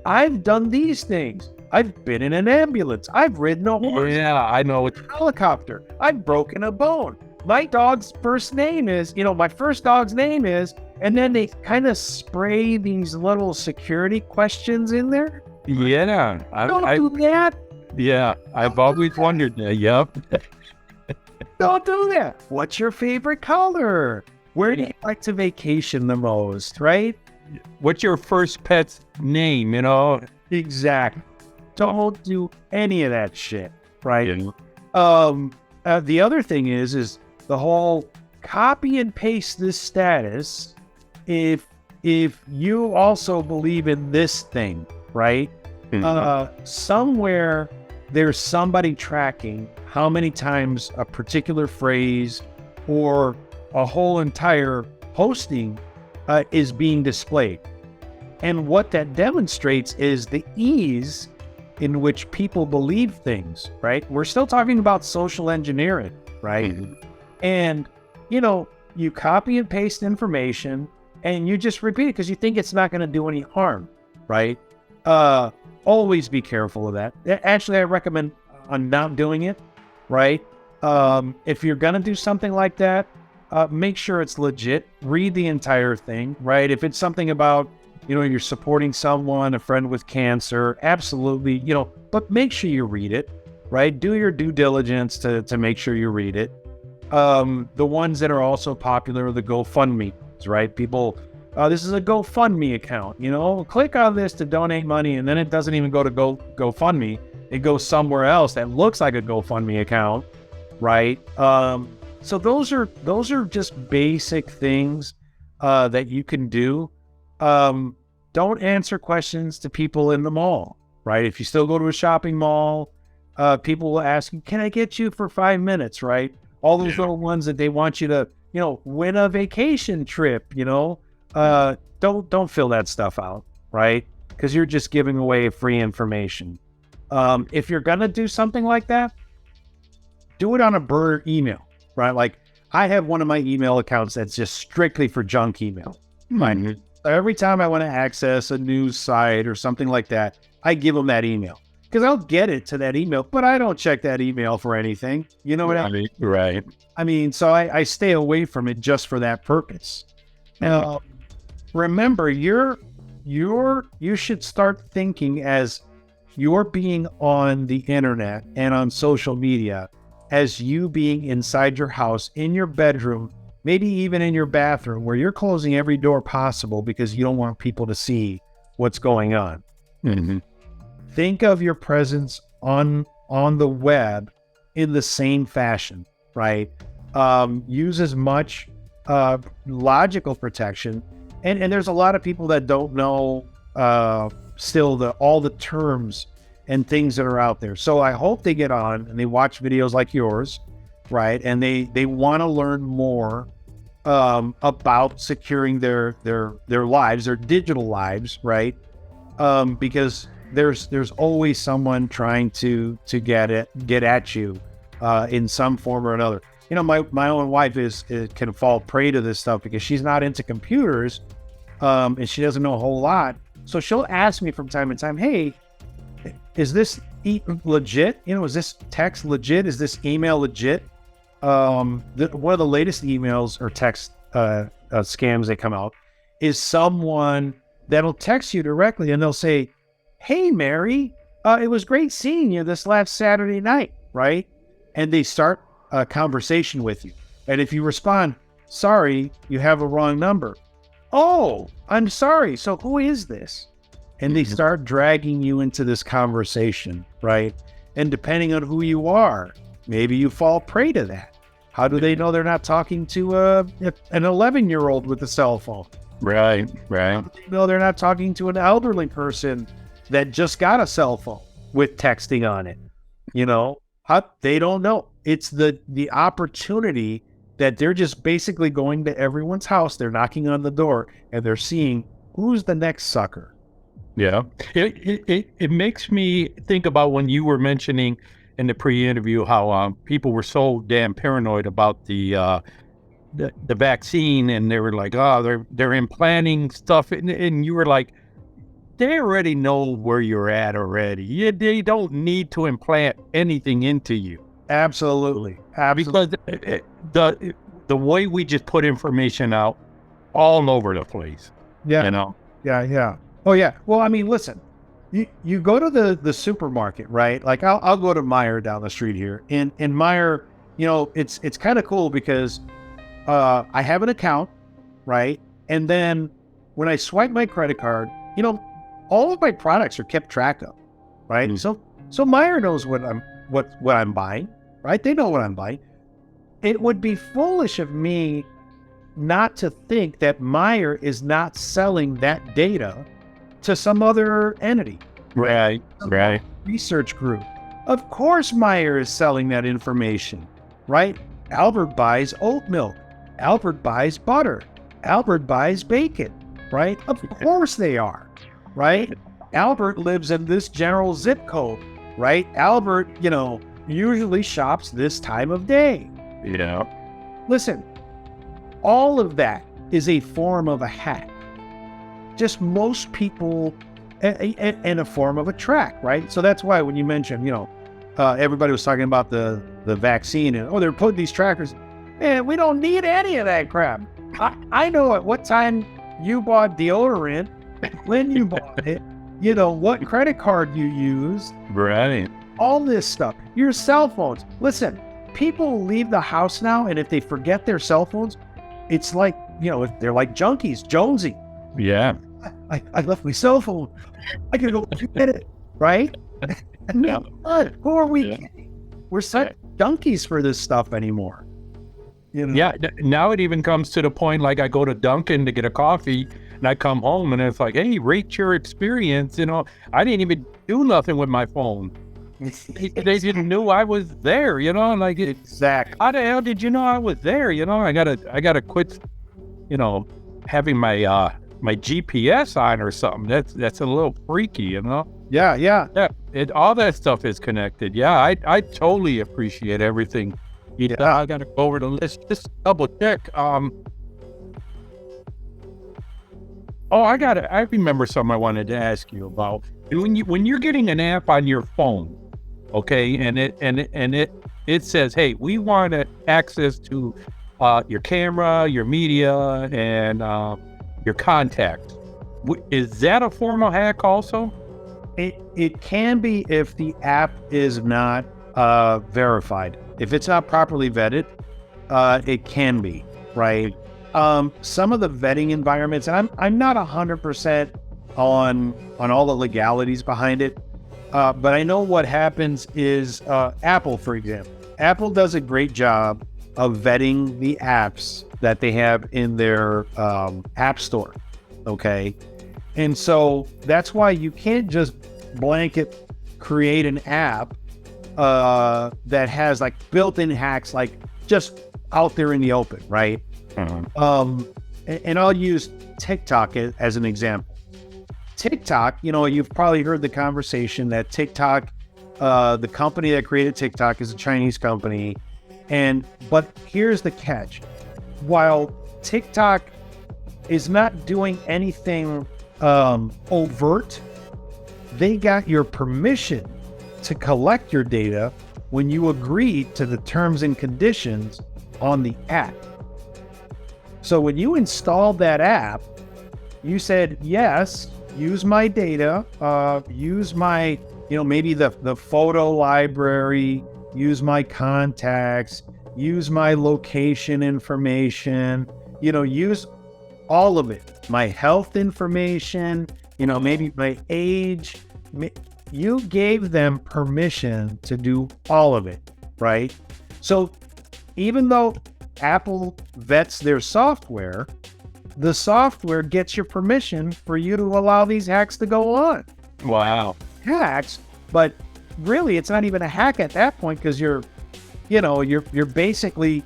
Speaker 2: I've done these things. I've been in an ambulance. I've ridden a horse.
Speaker 5: Yeah, I know.
Speaker 2: Helicopter. I've broken a bone. My dog's first name is, my first dog's name is, and then they kind of spray these little security questions in there.
Speaker 5: Yeah.
Speaker 2: Don't do that.
Speaker 5: Yeah, I've always wondered that. Yep.
Speaker 2: Don't do that. What's your favorite color? Where do you like to vacation the most, right?
Speaker 5: What's your first pet's name,
Speaker 2: Exactly. Don't do any of that shit, right?
Speaker 5: Yeah.
Speaker 2: The other thing is the whole copy and paste this status if you also believe in this thing, right? Somewhere there's somebody tracking how many times a particular phrase or a whole entire posting is being displayed. And what that demonstrates is the ease in which people believe things, right? We're still talking about social engineering, right? And, you copy and paste information and you just repeat it because you think it's not going to do any harm, right? Always be careful of that. Actually, I recommend on not doing it, right? If you're going to do something like that, make sure it's legit. Read the entire thing, right? If it's something about, you're supporting someone, a friend with cancer, absolutely, but make sure you read it, right? Do your due diligence to make sure you read it. The ones that are also popular are the GoFundMe, right? People, this is a GoFundMe account, click on this to donate money, and then it doesn't even go to GoFundMe. It goes somewhere else that looks like a GoFundMe account, right? So those are just basic things that you can do. Don't answer questions to people in the mall, right? If you still go to a shopping mall, people will ask you, can I get you for 5 minutes, right? All those little ones that they want you to, win a vacation trip, don't fill that stuff out, right? Because you're just giving away free information. If you're going to do something like that, do it on a burner email, right? Like I have one of my email accounts that's just strictly for junk email. Every time I want to access a news site or something like that, I give them that email because I'll get it to that email, but I don't check that email for anything. You know what I mean?
Speaker 5: Right.
Speaker 2: So I stay away from it just for that purpose. Now, remember, you should start thinking as you're being on the internet and on social media as you being inside your house, in your bedroom, maybe even in your bathroom, where you're closing every door possible because you don't want people to see what's going on.
Speaker 5: Mm-hmm.
Speaker 2: Think of your presence on the web in the same fashion, right? Use as much logical protection. And there's a lot of people that don't know still all the terms and things that are out there. So I hope they get on and they watch videos like yours, right? And they want to learn more about securing their lives, their digital lives, right? Because there's always someone trying to get at you in some form or another. You know, my own wife can fall prey to this stuff because she's not into computers, and she doesn't know a whole lot. So she'll ask me from time to time, "Hey, is this legit? You know, is this text legit? Is this email legit?" One of the latest emails or text scams that come out is someone that'll text you directly and they'll say, "Hey, Mary, it was great seeing you this last Saturday night," right? And they start a conversation with you. And if you respond, "Sorry, you have a wrong number." "Oh, I'm sorry. So who is this?" And they start dragging you into this conversation, right? And depending on who you are, maybe you fall prey to that. How do they know they're not talking to an 11-year-old with a cell phone?
Speaker 5: Right.
Speaker 2: How do they know they're not talking to an elderly person that just got a cell phone with texting on it? You know, they don't know. It's the opportunity that they're just basically going to everyone's house. They're knocking on the door and they're seeing who's the next sucker.
Speaker 5: Yeah. It makes me think about when you were mentioning in the pre-interview how people were so damn paranoid about the vaccine, and they were like, "Oh, they're implanting stuff," and you were like, they already know where you're at already. They don't need to implant anything into you.
Speaker 2: Absolutely.
Speaker 5: Because the way we just put information out all over the place.
Speaker 2: Yeah.
Speaker 5: You know?
Speaker 2: Yeah. Oh, yeah. Well, I mean, listen, you go to the supermarket, right? Like I'll go to Meijer down the street here. And Meijer, you know, it's kind of cool because I have an account, right? And then when I swipe my credit card, you know, all of my products are kept track of, right?
Speaker 5: Mm.
Speaker 2: So Meijer knows what I'm buying, right? They know what I'm buying. It would be foolish of me not to think that Meijer is not selling that data to some other entity.
Speaker 5: Right.
Speaker 2: Research group. Of course Meijer is selling that information, right? Albert buys oat milk. Albert buys butter. Albert buys bacon, right? Of course they are, right? Albert lives in this general zip code, right? Albert, you know, usually shops this time of day.
Speaker 5: Yeah.
Speaker 2: Listen, all of that is a form of a hack. Just most people in a form of a track, right? So that's why when you mentioned, you know, everybody was talking about the vaccine and, they're putting these trackers. Man, we don't need any of that crap. I know at what time you bought deodorant, when you bought it, you know, what credit card you used.
Speaker 5: Right.
Speaker 2: All this stuff. Your cell phones. Listen, people leave the house now, and if they forget their cell phones, it's like, you know, they're like junkies, Jonesy.
Speaker 5: Yeah.
Speaker 2: I left my cell phone. I gotta go get it, right?
Speaker 5: Yeah.
Speaker 2: Who are we?
Speaker 5: Yeah.
Speaker 2: We're such junkies for this stuff anymore. You know?
Speaker 5: Yeah. Now it even comes to the point, like I go to Dunkin' to get a coffee, and I come home, and it's like, hey, rate your experience. You know, I didn't even do nothing with my phone. They didn't know I was there, you know, like
Speaker 2: Exactly.
Speaker 5: How the hell did you know I was there? You know, I gotta quit, you know, having my my GPS on or something. That's a little freaky, you know.
Speaker 2: Yeah.
Speaker 5: All that stuff is connected. Yeah, I totally appreciate everything. Yeah, I gotta go over the list. Just double check. I remember something I wanted to ask you about. When you're getting an app on your phone, okay, and it says, hey, we want access to your camera, your media, and your contacts. Is that a form of hack also?
Speaker 2: It can be if the app is not verified. If it's not properly vetted, it can be, right? Some of the vetting environments, and I'm not 100% on all the legalities behind it, but I know what happens is Apple, for example. Apple does a great job of vetting the apps that they have in their app store, okay? And so that's why you can't just blanket create an app that has like built-in hacks, like just out there in the open, right? And I'll use TikTok as an example. TikTok, you've probably heard the conversation that TikTok, the company that created TikTok is a Chinese company. But here's the catch. While TikTok is not doing anything overt, they got your permission to collect your data when you agreed to the terms and conditions on the app. So when you installed that app, you said, yes, use my data, use my, maybe the photo library, use my contacts, use my location information, use all of it, my health information, maybe my age. You gave them permission to do all of it, right? So even though Apple vets their software, the software gets your permission for you to allow these hacks to go on.
Speaker 5: Wow.
Speaker 2: Hacks, but really it's not even a hack at that point, because you're basically...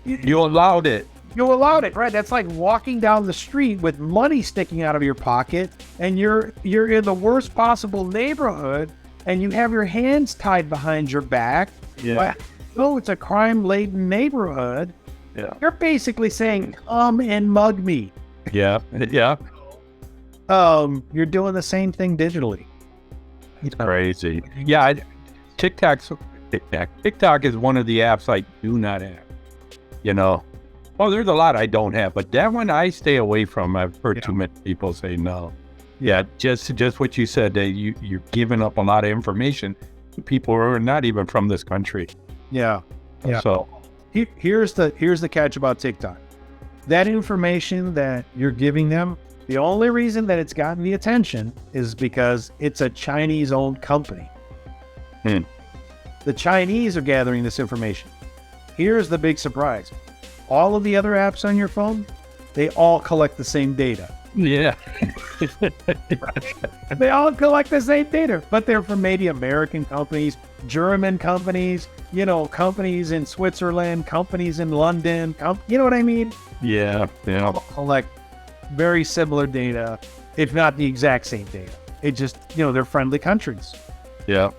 Speaker 5: You allowed it.
Speaker 2: You allowed it, right? That's like walking down the street with money sticking out of your pocket, and you're in the worst possible neighborhood, and you have your hands tied behind your back.
Speaker 5: Yeah.
Speaker 2: Oh, it's a crime-laden neighborhood.
Speaker 5: Yeah.
Speaker 2: You're basically saying, come and mug me.
Speaker 5: Yeah. Yeah.
Speaker 2: You're doing the same thing digitally.
Speaker 5: It's crazy. Yeah. TikTok is one of the apps I do not have. Well, there's a lot I don't have, but that one I stay away from. I've heard too many people say no. Yeah, just what you said, that you're giving up a lot of information to people who are not even from this country.
Speaker 2: Yeah.
Speaker 5: So
Speaker 2: here's the catch about TikTok. That information that you're giving them, the only reason that it's gotten the attention is because it's a Chinese-owned company. The Chinese are gathering this information. Here's the big surprise. All of the other apps on your phone, they all collect the same data.
Speaker 5: Yeah.
Speaker 2: They all collect the same data, but they're from maybe American companies, German companies, companies in Switzerland, companies in London, you know what I mean?
Speaker 5: Yeah. Yeah.
Speaker 2: All collect very similar data, if not the exact same data. It just, they're friendly countries.
Speaker 5: Yeah.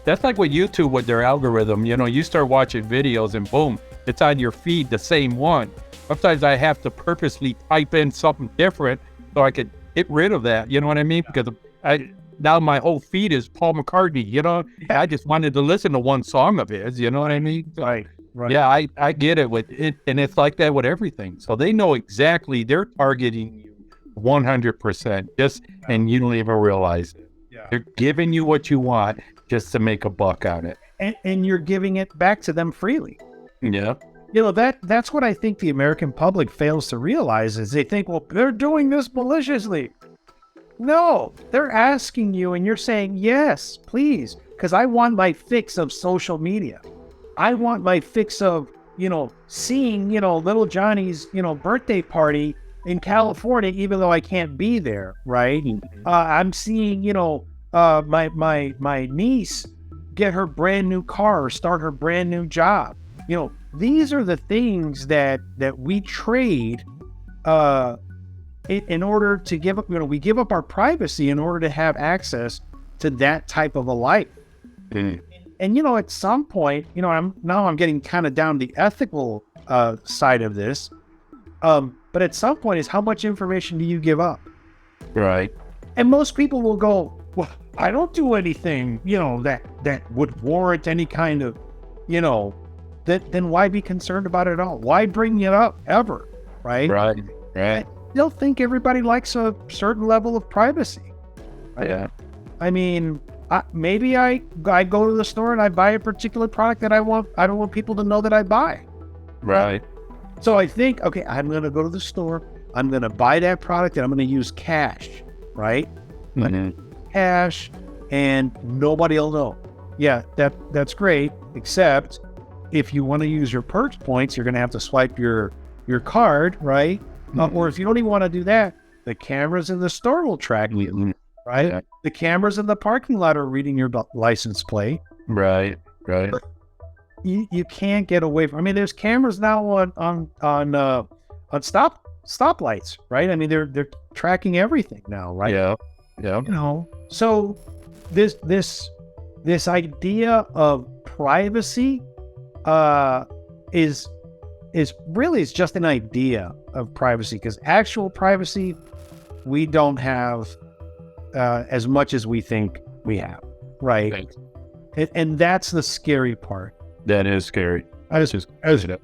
Speaker 5: That's like with YouTube with their algorithm. You start watching videos and boom, it's on your feed, the same one. Sometimes I have to purposely type in something different so I could get rid of that. You know what I mean? Because now my whole feed is Paul McCartney. I just wanted to listen to one song of his. You know what I mean?
Speaker 2: Right.
Speaker 5: Yeah, I get it with it, and it's like that with everything. So they know exactly, they're targeting you 100%, and you don't even realize it.
Speaker 2: Yeah.
Speaker 5: They're giving you what you want just to make a buck on it.
Speaker 2: And you're giving it back to them freely.
Speaker 5: Yeah.
Speaker 2: That's what I think the American public fails to realize, is they think, well, they're doing this maliciously. No, they're asking you and you're saying, yes, please, because I want my fix of social media. I want my fix of, seeing, little Johnny's, birthday party in California, even though I can't be there, right? I'm seeing, my niece get her brand new car or start her brand new job. These are the things that we trade in order to give up. We give up our privacy in order to have access to that type of a life. And at some point, I'm getting kind of down the ethical side of this. But at some point, is how much information do you give up?
Speaker 5: Right.
Speaker 2: And most people will go, well, I don't do anything, that would warrant any kind of, then why be concerned about it at all? Why bring it up ever? Right. They'll think everybody likes a certain level of privacy.
Speaker 5: Yeah.
Speaker 2: I mean, maybe I go to the store and I buy a particular product that I don't want people to know that I buy.
Speaker 5: Right.
Speaker 2: So I think, okay, I'm going to go to the store. I'm going to buy that product and I'm going to use cash, right? Cash, and nobody will know. Yeah, that's great. Except if you want to use your perks points, you're going to have to swipe your card, right? Or if you don't even want to do that, the cameras in the store will track you, right? Yeah. The cameras in the parking lot are reading your license plate.
Speaker 5: Right.
Speaker 2: But you can't get away from. I mean, there's cameras now on stoplights, right? I mean, they're tracking everything now, right?
Speaker 5: Yeah.
Speaker 2: So this idea of privacy is really just an idea of privacy, because actual privacy we don't have as much as we think we have, right? And that's the scary part.
Speaker 5: That is scary.
Speaker 2: As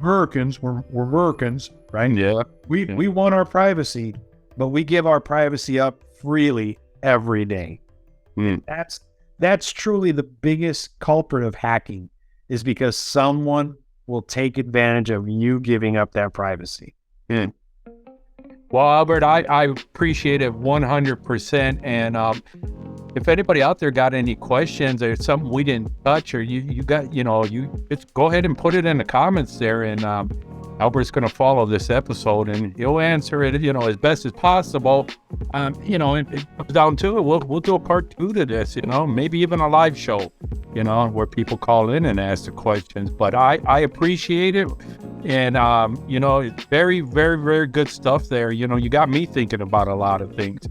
Speaker 2: Americans, we're Americans, right?
Speaker 5: Yeah.
Speaker 2: We want our privacy, but we give our privacy up freely every day. That's truly the biggest culprit of hacking, is because someone will take advantage of you giving up that privacy.
Speaker 5: Well, Albert, I appreciate it 100%. And if anybody out there got any questions or something we didn't touch, or you got, just go ahead and put it in the comments there. And Albert's going to follow this episode and he'll answer it, as best as possible. If it comes down to it, we'll do a part 2 to this, maybe even a live show, where people call in and ask the questions. But I appreciate it. And, it's very, very, very good stuff there. You got me thinking about a lot of things.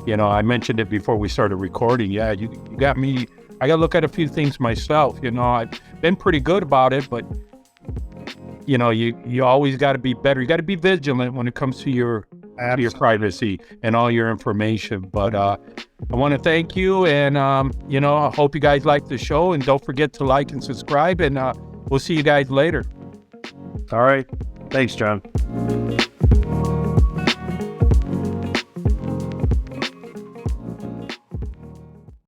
Speaker 5: I mentioned it before we started recording. Yeah, you got me. I got to look at a few things myself. I've been pretty good about it, but you always got to be better. You got to be vigilant when it comes to your privacy and all your information. But I want to thank you, and I hope you guys like the show, and don't forget to like and subscribe, and we'll see you guys later.
Speaker 2: All right. Thanks, John.